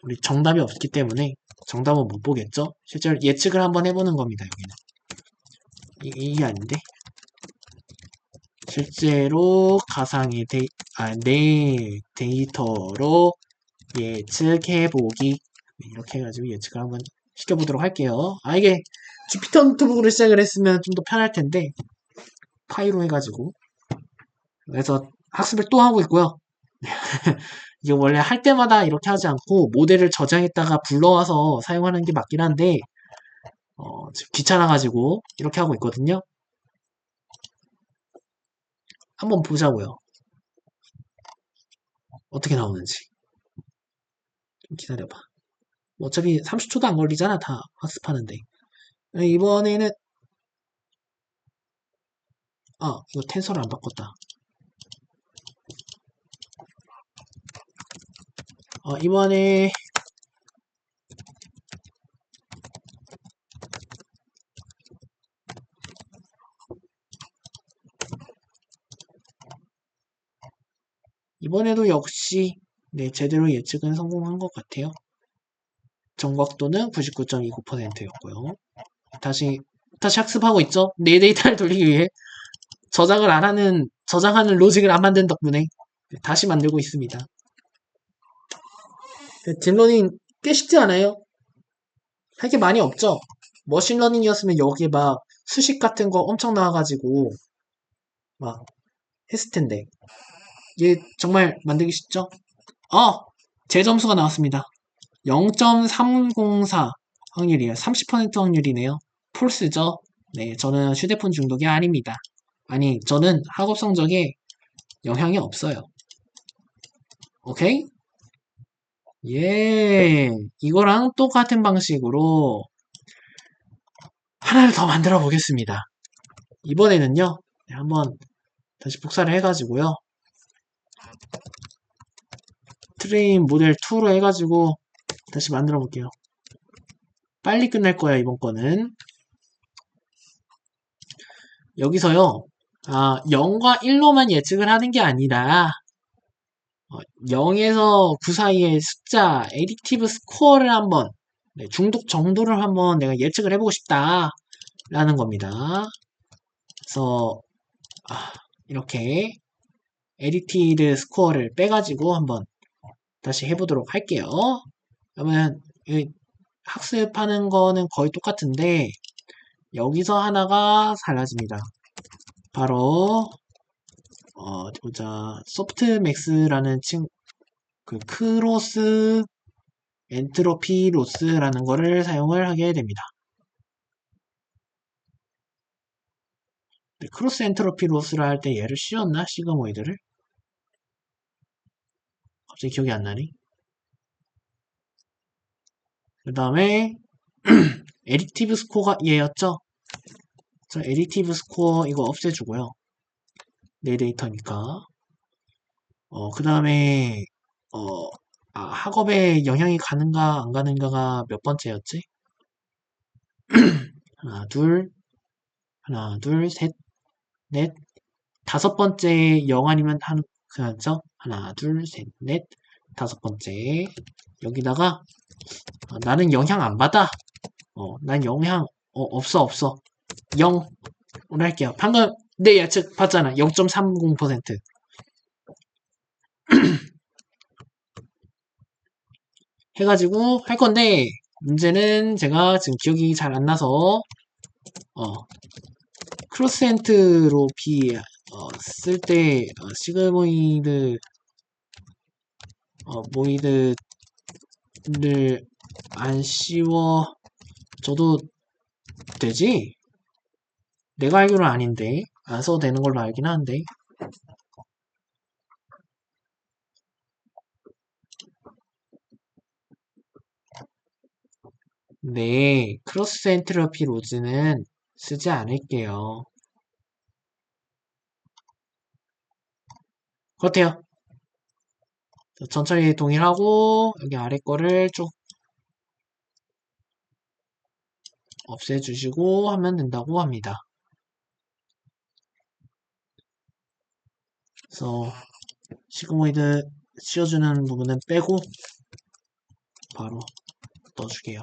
우리 정답이 없기 때문에 정답은 못 보겠죠? 실제로 예측을 한번 해보는 겁니다. 여기는 이게 아닌데? 실제로 가상의 내 데이터로 예측해보기. 이렇게 해가지고 예측을 한번 시켜보도록 할게요. 이게 주피터 노트북으로 시작을 했으면 좀 더 편할 텐데, 파이로 해가지고. 그래서 학습을 또 하고 있고요. 이게 원래 할 때마다 이렇게 하지 않고 모델을 저장했다가 불러와서 사용하는 게 맞긴 한데, 지금 귀찮아가지고 이렇게 하고 있거든요. 한번 보자고요. 어떻게 나오는지. 좀 기다려봐. 어차피 30초도 안 걸리잖아, 다 학습하는데. 이번에는, 이거 텐서를 안 바꿨다. 이번에, 이번에도 역시, 네, 제대로 예측은 성공한 것 같아요. 정확도는 99.29%였고요. 다시 학습하고 있죠? 내 데이터를 돌리기 위해 저장하는 로직을 안 만든 덕분에 다시 만들고 있습니다. 딥러닝 꽤 쉽지 않아요? 할 게 많이 없죠? 머신러닝이었으면 여기에 막 수식 같은 거 엄청 나와가지고 막 했을 텐데. 얘 정말 만들기 쉽죠? 제 점수가 나왔습니다. 0.304 확률이에요. 30% 확률이네요. 폴스죠? 네, 저는 휴대폰 중독이 아닙니다. 아니, 저는 학업 성적에 영향이 없어요. 오케이? 예, 이거랑 똑같은 방식으로 하나를 더 만들어 보겠습니다. 이번에는요, 네, 한번 다시 복사를 해가지고요. 트레인 모델 2로 해가지고 다시 만들어 볼게요. 빨리 끝날 거야, 이번 거는. 여기서요, 0과 1로만 예측을 하는 게 아니라, 0에서 9 사이의 숫자, 에디티브 스코어를 한번, 네, 중독 정도를 한번 내가 예측을 해보고 싶다. 라는 겁니다. 그래서, 이렇게, 에디티드 스코어를 빼가지고 한번 다시 해보도록 할게요. 그러면, 학습하는 거는 거의 똑같은데, 여기서 하나가 달라집니다. 바로, 보자, 소프트맥스라는 그 크로스 엔트로피 로스라는 거를 사용을 하게 됩니다. 네, 크로스 엔트로피 로스를 할 때 얘를 씌웠나? 시그모이드를? 갑자기 기억이 안 나네. 그 다음에 에디티브 스코어가 얘였죠? 저 에디티브 스코어 이거 없애주고요. 내 데이터니까. 그 다음에 학업에 영향이 가는가 안 가는가가 몇 번째였지? 하나, 둘, 셋, 넷, 다섯 번째 0 아니면 그죠? 하나, 둘, 셋, 넷, 다섯 번째. 여기다가 나는 영향 안 받아. 난 영향 없어. 0 오늘 할게요. 방금 내 예측 봤잖아. 0.30%. 해가지고 할 건데 문제는 제가 지금 기억이 잘 안 나서 크로스엔트로피 쓸 때 시그모이드 모이드를 안 씌워 줘도 되지? 내가 알기로는 아닌데 안 써도 되는 걸로 알긴 하는데 네 크로스 엔트로피 로즈는 쓰지 않을게요. 그렇대요. 천천히 동일하고 여기 아래 거를 쭉 없애주시고 하면 된다고 합니다. 그래서 시그모이드 씌워주는 부분은 빼고 바로 넣어줄게요.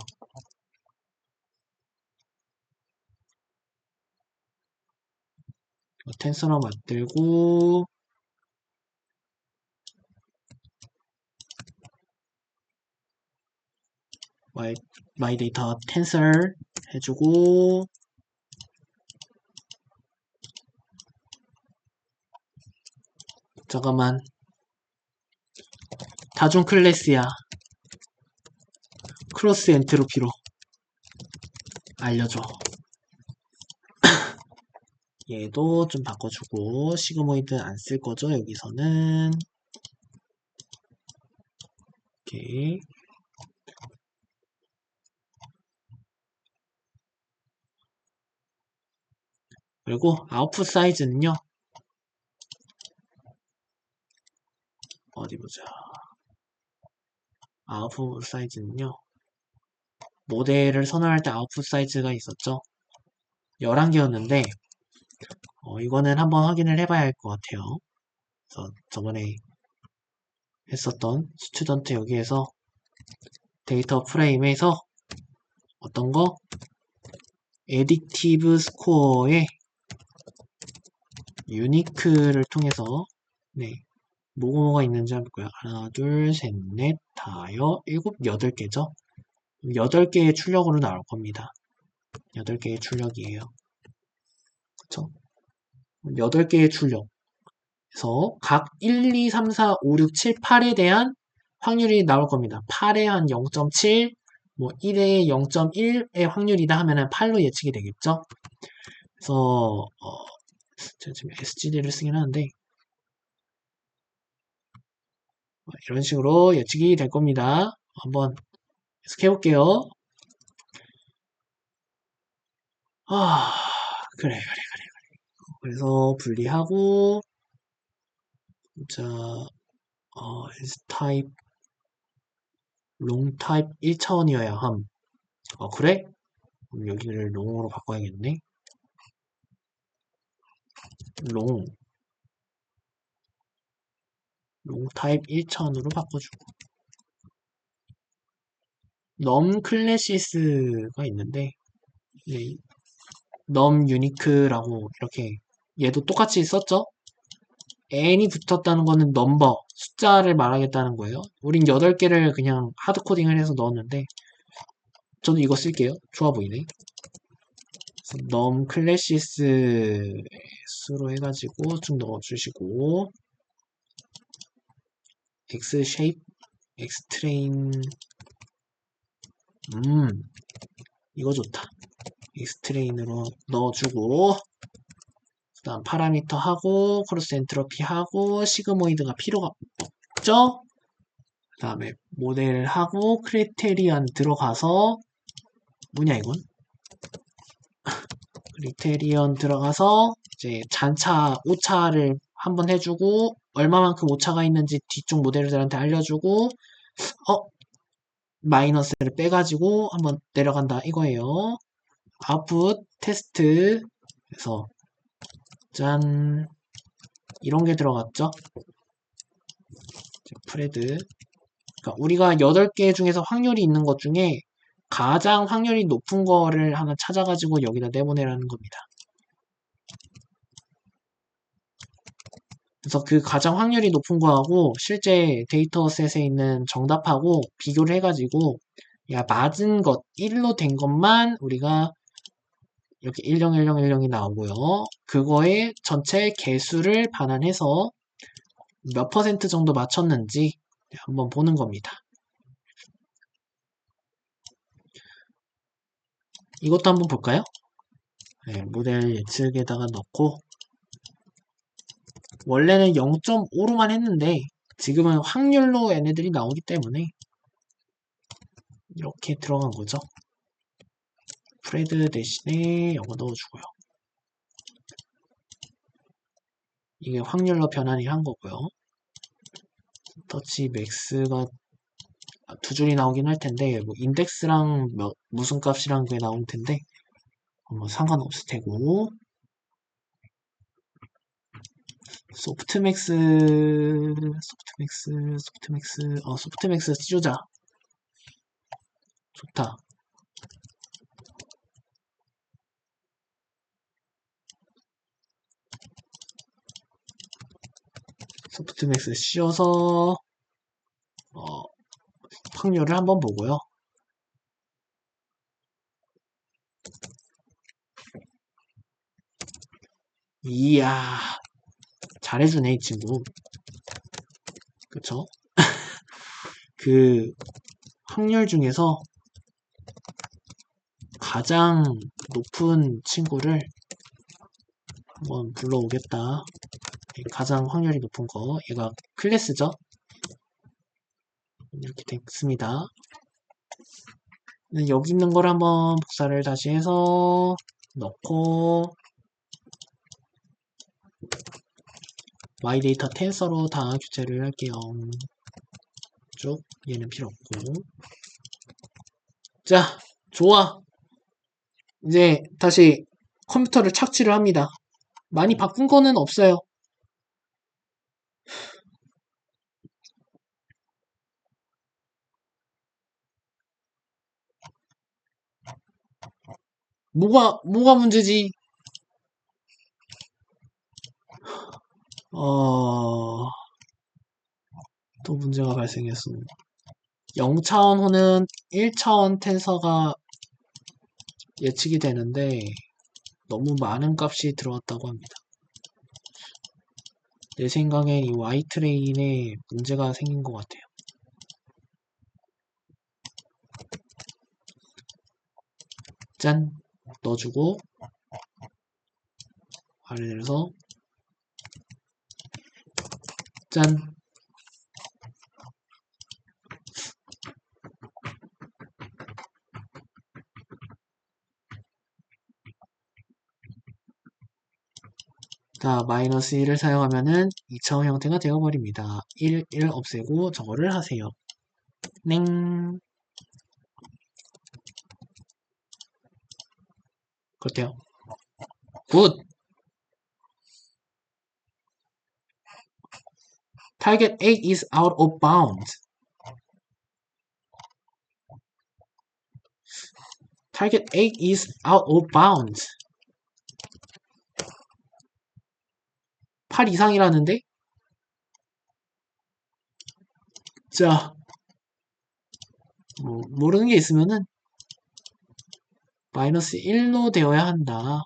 텐서로 만들고 my data tensor 해주고 잠깐만 다중 클래스야. 크로스 엔트로피로 알려줘. 얘도 좀 바꿔주고 시그모이드 안 쓸 거죠 여기서는. 오케이. 그리고 아웃풋 사이즈는요. 어디 보자. 아웃풋 사이즈는요. 모델을 선언할 때 아웃풋 사이즈가 있었죠. 11개였는데 이거는 한번 확인을 해봐야 할 것 같아요. 그래서 저번에 했었던 스튜던트 여기에서 데이터 프레임에서 어떤 거? 에딕티브 스코어의 유니크를 통해서 네 뭐가 있는지 한번 볼까요? 하나, 둘, 셋, 넷, 다여, 일곱, 8개죠? 8개의 출력으로 나올 겁니다. 8개의 출력이에요. 그쵸? 8개의 출력. 그래서 각 1, 2, 3, 4, 5, 6, 7, 8에 대한 확률이 나올 겁니다. 8에 한 0.7, 뭐 1에 0.1의 확률이다 하면은 8로 예측이 되겠죠? 그래서 제가 지금 SGD를 쓰긴 하는데 이런 식으로 예측이 될 겁니다. 한번 계속 해볼게요. 그래. 그래서 분리하고 자, S 타입, 롱 타입 1차원이어야 함. 그래? 그럼 여기를 롱으로 바꿔야겠네. 롱 타입 1차원으로 바꿔주고 넘 클래시스가 있는데 네, 넘 유니크라고 이렇게 얘도 똑같이 썼죠? n이 붙었다는 거는 넘버, 숫자를 말하겠다는 거예요. 우린 8개를 그냥 하드코딩을 해서 넣었는데 저도 이거 쓸게요. 좋아 보이네. 넘 클래시스 수로 해가지고 좀 넣어주시고 x shape, x train 이거 좋다. x train으로 넣어주고 그 다음 파라미터 하고 크로스 엔트로피 하고 시그모이드가 필요가 없죠? 그 다음에 모델 하고 크리테리언 들어가서 뭐냐 이건? 크리테리언 들어가서 이제 잔차 오차를 한번 해주고 얼마만큼 오차가 있는지 뒤쪽 모델들한테 알려주고 마이너스를 빼가지고 한번 내려간다 이거예요. 아웃풋 테스트 그래서 짠 이런 게 들어갔죠. 프레드 그러니까 우리가 8개 중에서 확률이 있는 것 중에 가장 확률이 높은 거를 하나 찾아가지고 여기다 내보내라는 겁니다. 그래서 그 가장 확률이 높은 거하고 실제 데이터셋에 있는 정답하고 비교를 해가지고 야 맞은 것 1로 된 것만 우리가 이렇게 101010이 나오고요. 그거의 전체 개수를 반환해서 몇 퍼센트 정도 맞췄는지 한번 보는 겁니다. 이것도 한번 볼까요? 네, 모델 예측에다가 넣고 원래는 0.5로만 했는데 지금은 확률로 얘네들이 나오기 때문에 이렇게 들어간 거죠. 프레드 대신에 이거 넣어주고요. 이게 확률로 변환이 한 거고요. 터치 맥스가 두 줄이 나오긴 할 텐데 뭐 인덱스랑 무슨 값이랑 그게 나올 텐데 뭐 상관없을 테고 소프트맥스 씌우자. 좋다. 소프트맥스 씌워서 확률을 한번 보고요. 이야, 잘해주네 이 친구. 그쵸? 그 확률 중에서 가장 높은 친구를 한번 불러오겠다. 가장 확률이 높은 거, 얘가 클래스죠? 이렇게 됐습니다. 여기 있는 걸 한번 복사를 다시 해서 넣고 y 데이터 텐서로 다 교체를 할게요. 쭉 얘는 필요 없고. 자, 좋아. 이제 다시 컴퓨터를 착지를 합니다. 많이 바꾼 거는 없어요. 뭐가 문제지? 또 문제가 발생했어. 0차원 호는 1차원 텐서가 예측이 되는데 너무 많은 값이 들어왔다고 합니다. 내 생각엔 이 Y트레인에 문제가 생긴 것 같아요. 짠! 넣어주고 아래 내려서 짠! 자, 마이너스 1을 사용하면은 2차원 형태가 되어버립니다. 1 없애고 저거를 하세요. 냉. 그렇대요. 굿! Target 8 is out of bounds. Target 8 is out of bounds. 8 이상이라는데? 자, 모르는 게 있으면은 마이너스 1로 되어야 한다.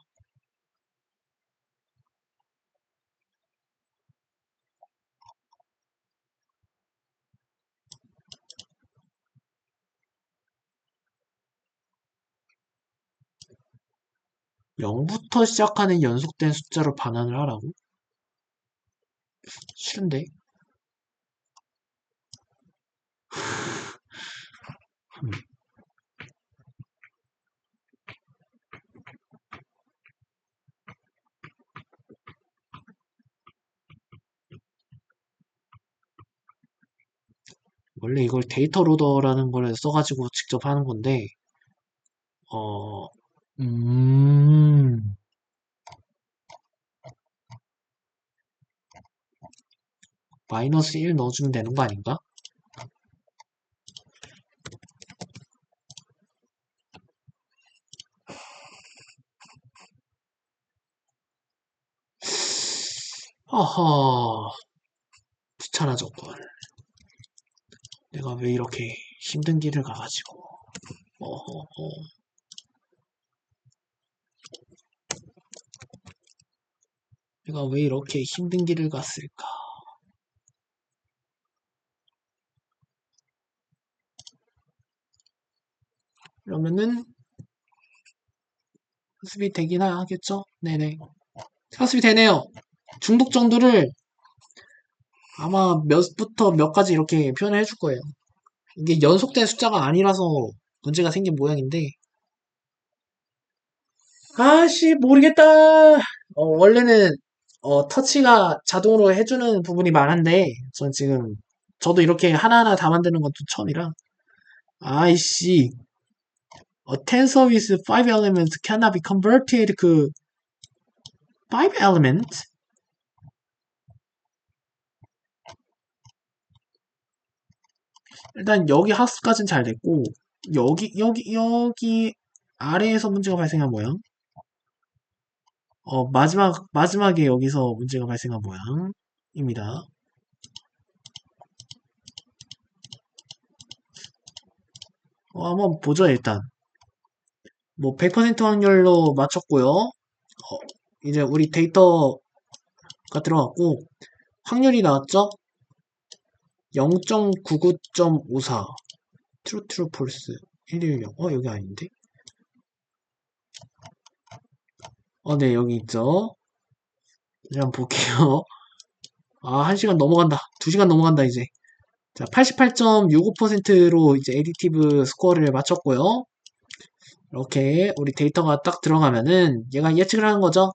(0부터) 시작하는 연속된 숫자로 반환을 하라고? 싫은데? 원래 이걸 데이터 로더라는 걸 써가지고 직접 하는 건데, 어, 마이너스 1 넣어주면 되는 거 아닌가? 어허, 귀찮아졌군. 내가 왜 이렇게 힘든 길을 가가지고. 어허허. 내가 왜 이렇게 힘든 길을 갔을까? 그러면은 학습이 되긴 하겠죠? 네네. 학습이 되네요. 중독 정도를 아마 몇부터 몇 가지 이렇게 표현을 해줄 거예요. 이게 연속된 숫자가 아니라서 문제가 생긴 모양인데, 아씨, 모르겠다. 원래는, 터치가 자동으로 해주는 부분이 많은데, 전 지금, 저도 이렇게 하나하나 다 만드는 건 또 처음이라, 아이씨, tensor with 5 elements cannot be converted, 5 element? 일단 여기 학습까지는 잘 됐고, 여기 아래에서 문제가 발생한 모양. 마지막에 여기서 문제가 발생한 모양입니다. 한번 보죠, 일단. 뭐, 100% 확률로 맞췄고요. 이제 우리 데이터가 들어갔고, 확률이 나왔죠? 0.99.54. 트루, 트루, 폴스. 110. 여기 아닌데? 네, 여기 있죠. 이제 한번 볼게요. 1시간 넘어간다. 2시간 넘어간다, 이제. 자, 88.65%로 이제 에디티브 스코어를 맞췄고요. 이렇게 우리 데이터가 딱 들어가면은 얘가 예측을 하는 거죠.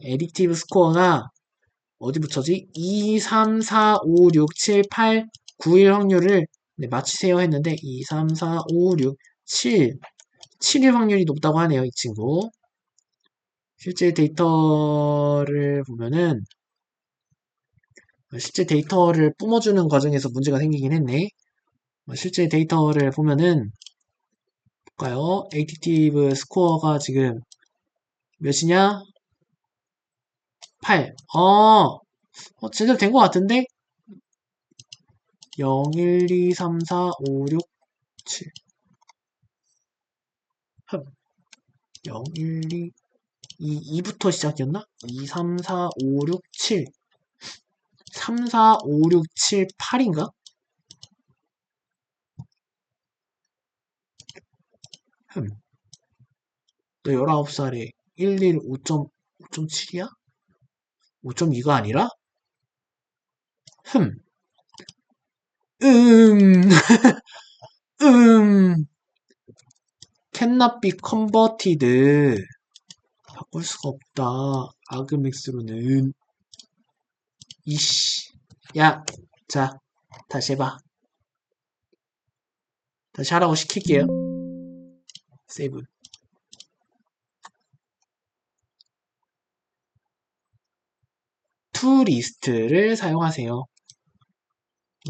에디티브 스코어가 어디 붙여지? 2, 3, 4, 5, 6, 7, 8, 9일 확률을 맞히세요 했는데 2, 3, 4, 5, 6, 7, 7일 확률이 높다고 하네요, 이 친구. 실제 데이터를 보면은 실제 데이터를 뿜어주는 과정에서 문제가 생기긴 했네. 실제 데이터를 보면은 볼까요? 에디티브 스코어가 지금 몇이냐? 8. 제대로 된 것 같은데? 0, 1, 2, 3, 4, 5, 6, 7. 0, 1, 2, 2부터 시작이었나? 2, 3, 4, 5, 6, 7. 3, 4, 5, 6, 7, 8인가? 너 19살에 11 5.7이야? 5.2가 아니라? 흠. 음, 음, cannot be converted. 바꿀 수가 없다. 아그맥스로는. 이씨. 야, 자, 다시 해봐. 다시 하라고 시킬게요. 세이브. 투리스트를 사용하세요.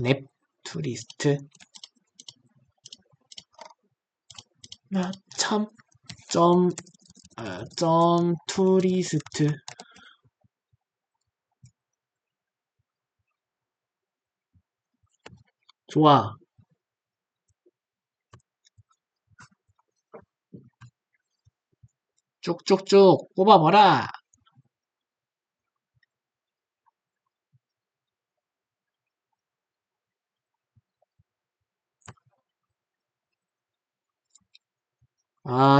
넵, 투리스트. 참, 투리스트. 좋아. 쭉쭉쭉 뽑아봐라.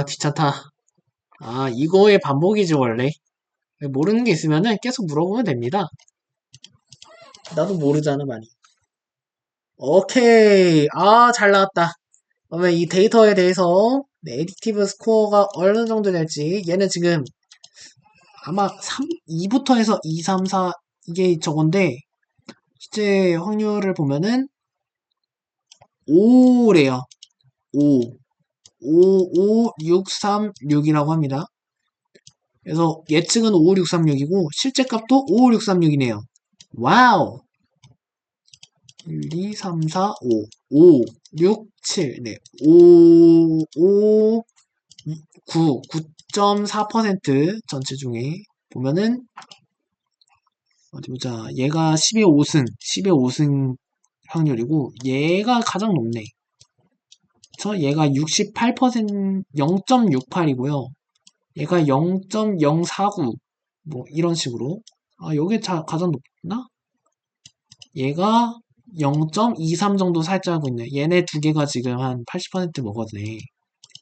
귀찮다. 이거의 반복이지, 원래. 모르는 게 있으면은 계속 물어보면 됩니다. 나도 모르잖아, 많이. 오케이. 잘 나왔다. 그러면 이 데이터에 대해서 에디티브 스코어가 어느 정도 될지 얘는 지금 아마 2부터 해서 2, 3, 4 이게 저건데 실제 확률을 보면은 5래요. 5. 5, 5, 6, 3, 6이라고 합니다. 그래서 예측은 5, 6, 3, 6이고 실제 값도 5, 6, 3, 6이네요. 와우! 1, 2, 3, 4, 5. 5, 6, 7. 네. 5, 5, 9, 9.4% 전체 중에 보면은 어디 보자. 얘가 10의 5승, 10의 5승 확률이고 얘가 가장 높네. 그래서 얘가 68%, 0.68이고요. 얘가 0.049, 뭐 이런 식으로. 요게 가장 높나? 얘가 0.23 정도 살짝하고 있네. 얘네 두 개가 지금 한 80% 먹었네.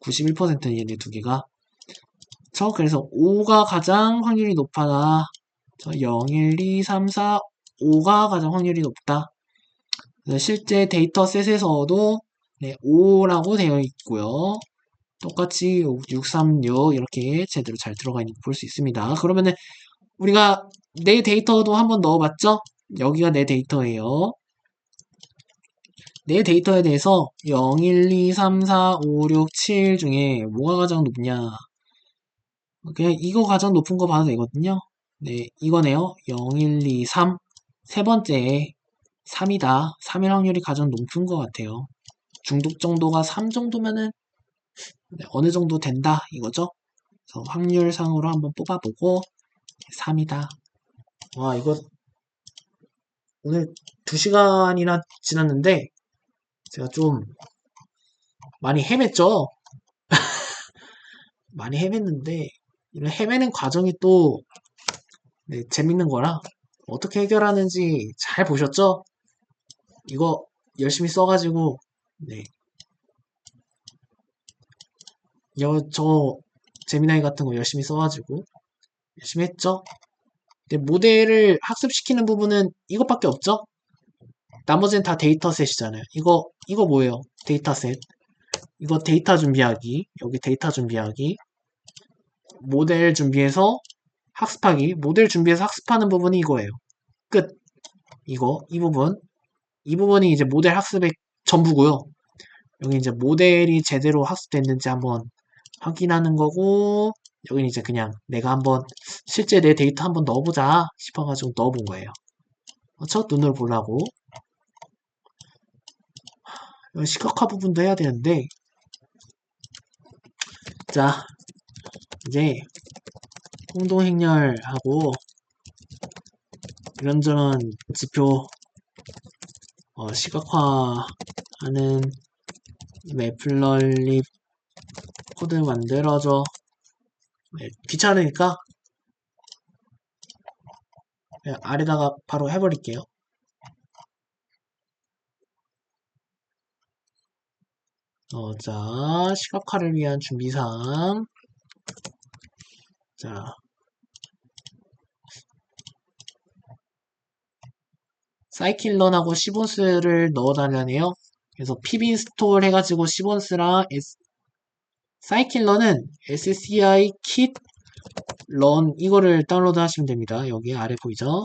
91% 얘네 두 개가. 그래서 5가 가장 확률이 높아다. 0, 1, 2, 3, 4, 5가 가장 확률이 높다. 실제 데이터셋에서도 5라고 되어 있고요. 똑같이 636 이렇게 제대로 잘 들어가 있는 거 볼 수 있습니다. 그러면은 우리가 내 데이터도 한번 넣어봤죠? 여기가 내 데이터예요. 내 데이터에 대해서 0, 1, 2, 3, 4, 5, 6, 7 중에 뭐가 가장 높냐? 그냥 이거 가장 높은 거 봐도 되거든요. 네, 이거네요. 0, 1, 2, 3. 세 번째 3이다. 3일 확률이 가장 높은 것 같아요. 중독 정도가 3 정도면은 어느 정도 된다 이거죠. 그래서 확률상으로 한번 뽑아보고 3이다. 와, 이거 오늘 2시간이나 지났는데 제가 좀 많이 헤맸죠? 많이 헤맸는데, 이런 헤매는 과정이 또 네, 재밌는 거라 어떻게 해결하는지 잘 보셨죠? 이거 열심히 써가지고 네, 저 제미나이 같은 거 열심히 써가지고 열심히 했죠? 근데 모델을 학습시키는 부분은 이것밖에 없죠? 나머지는 다 데이터셋이잖아요. 이거 뭐예요? 데이터셋. 이거 데이터 준비하기. 여기 데이터 준비하기. 모델 준비해서 학습하기. 모델 준비해서 학습하는 부분이 이거예요. 끝. 이 부분. 이 부분이 이제 모델 학습의 전부고요. 여기 이제 모델이 제대로 학습됐는지 한번 확인하는 거고, 여기는 이제 그냥 내가 한번 실제 내 데이터 한번 넣어보자 싶어가지고 넣어본 거예요. 첫 눈으로 보려고. 시각화 부분도 해야 되는데, 자, 이제 공동행렬하고 이런저런 지표 시각화하는 매플러립 코드 만들어줘. 네, 귀찮으니까 그냥 아래다가 바로 해버릴게요. 자, 시각화를 위한 준비사항. 자, 사이클런하고 시본스를 넣어달라네요. 그래서 pbinstall 해가지고 시본스랑 사이클런은 sci kit run 이거를 다운로드 하시면 됩니다. 여기 아래 보이죠?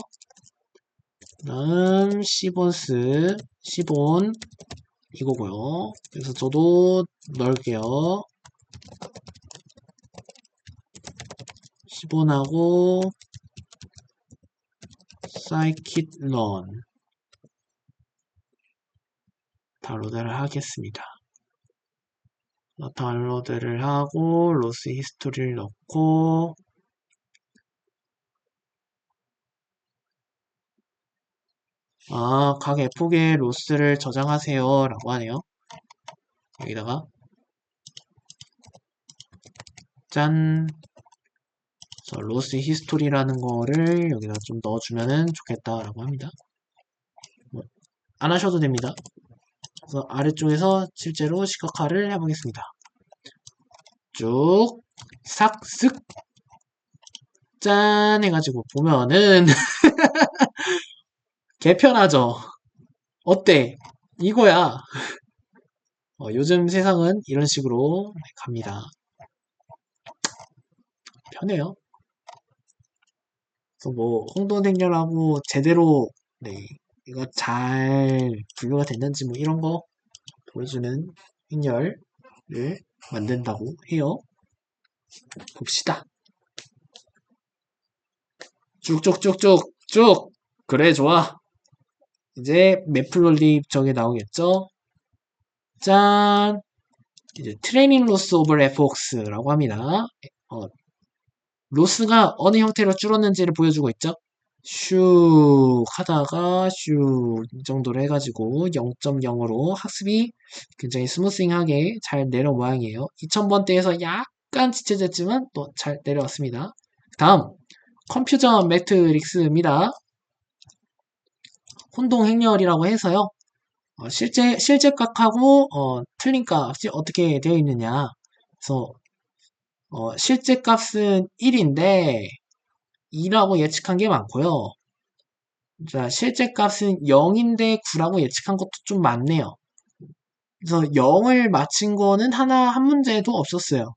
그 다음 시본스 시본 이거고요. 그래서 저도 넣을게요. 시본하고 scikit-learn 다운로드를 하겠습니다. 다운로드를 하고 로스 히스토리를 넣고 각 F개 로스를 저장하세요 라고 하네요. 여기다가 짠 로스 히스토리라는 거를 여기다 좀 넣어주면은 좋겠다라고 합니다. 안 하셔도 됩니다. 그래서 아래쪽에서 실제로 시각화를 해보겠습니다. 쭉 싹쓱 짠 해가지고 보면은 개편하죠. 어때? 이거야. 요즘 세상은 이런 식으로 갑니다. 편해요. 그래서 뭐 홍돈행렬하고 제대로 네 이거 잘 분류가 됐는지 뭐 이런 거 보여주는 행렬을 만든다고 해요. 봅시다. 쭉쭉쭉쭉 쭉. 그래 좋아. 이제 매플롤립 저게 나오겠죠? 짠. 이제 트레이닝 로스 오버 fx라고 합니다. 로스가 어느 형태로 줄었는지를 보여주고 있죠? 슉 하다가 슉 이 정도로 해가지고 0.0으로 학습이 굉장히 스무싱하게 잘 내려온 모양이에요. 2000번대에서 약간 지체됐지만 또 잘 내려왔습니다. 다음 컴퓨전 매트릭스입니다. 혼동 행렬이라고 해서요. 실제 값하고 틀린 값이 어떻게 되어 있느냐. 그래서 실제 값은 1인데 2라고 예측한 게 많고요. 자, 실제 값은 0인데 9라고 예측한 것도 좀 많네요. 그래서 0을 맞힌 거는 한 문제도 없었어요.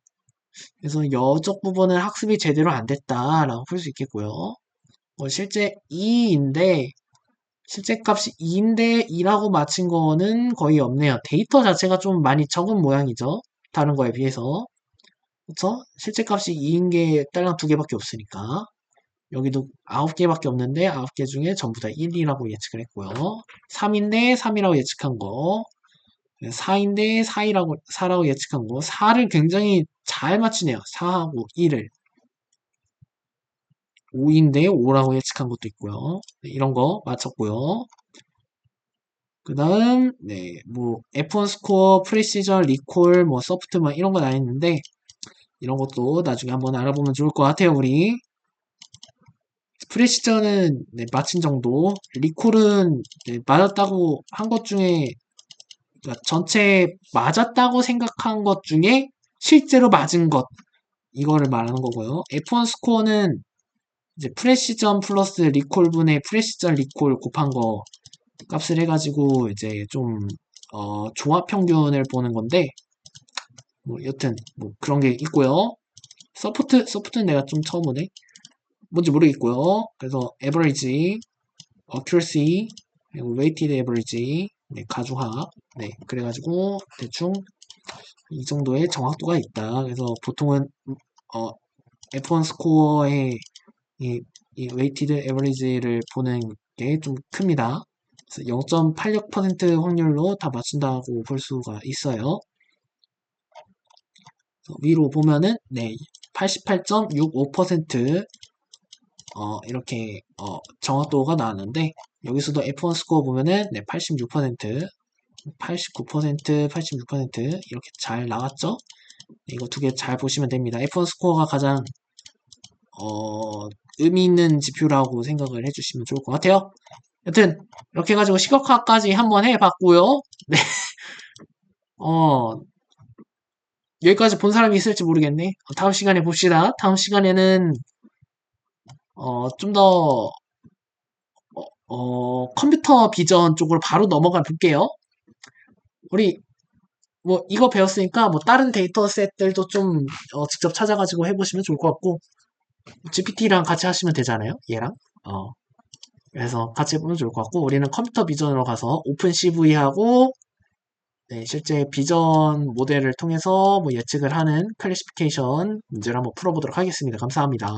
그래서 여적 부분은 학습이 제대로 안 됐다라고 볼 수 있겠고요. 실제 2인데 실제 값이 2인데 2라고 맞힌 거는 거의 없네요. 데이터 자체가 좀 많이 적은 모양이죠. 다른 거에 비해서. 그쵸? 실제 값이 2인 게 딸랑 2개밖에 없으니까. 여기도 9개밖에 없는데 9개 중에 전부 다 1, 2라고 예측을 했고요. 3인데 3이라고 예측한 거. 4인데 4라고 예측한 거. 4를 굉장히 잘 맞추네요. 4하고 1을. 5인데 5라고 예측한 것도 있고요. 이런 거 맞췄고요. 그 다음, 네, 뭐, F1 스코어, 프리시전, 리콜, 뭐, 소프트, 뭐, 이런 거 다 있는데, 이런 것도 나중에 한번 알아보면 좋을 것 같아요, 우리. 프리시전은, 네, 마친 정도. 리콜은, 네, 맞았다고 한 것 중에, 그러니까 전체 맞았다고 생각한 것 중에, 실제로 맞은 것. 이거를 말하는 거고요. F1 스코어는, 이제 프레시전 플러스 리콜분의 프레시전 리콜 곱한 거 값을 해가지고 이제 좀 조합 평균을 보는 건데 뭐 여튼 뭐 그런 게 있고요. 서포트는 내가 좀 처음 보네. 뭔지 모르겠고요. 그래서 average, accuracy, 그리고 weighted average, 네, 가주합, 네, 그래가지고 대충 이 정도의 정확도가 있다. 그래서 보통은 어, F1 스코어의 이 weighted average를 보는 게 좀 큽니다. 0.86% 확률로 다 맞춘다고 볼 수가 있어요. 위로 보면은 네 88.65% 이렇게 정확도가 나왔는데 여기서도 F1 스코어 보면은 네 86%, 89%, 86% 이렇게 잘 나왔죠? 이거 두 개 잘 보시면 됩니다. F1 스코어가 가장 의미 있는 지표라고 생각을 해주시면 좋을 것 같아요. 여튼 이렇게 해가지고 시각화까지 한번 해봤고요. 네. 어, 여기까지 본 사람이 있을지 모르겠네. 다음 시간에 봅시다. 다음 시간에는 좀 더 컴퓨터 비전 쪽으로 바로 넘어가 볼게요. 우리 뭐 이거 배웠으니까 뭐 다른 데이터 셋들도 좀 직접 찾아가지고 해보시면 좋을 것 같고 GPT랑 같이 하시면 되잖아요. 얘랑. 그래서 같이 해보면 좋을 것 같고 우리는 컴퓨터 비전으로 가서 오픈 CV하고 네, 실제 비전 모델을 통해서 뭐 예측을 하는 클래시피케이션 문제를 한번 풀어보도록 하겠습니다. 감사합니다.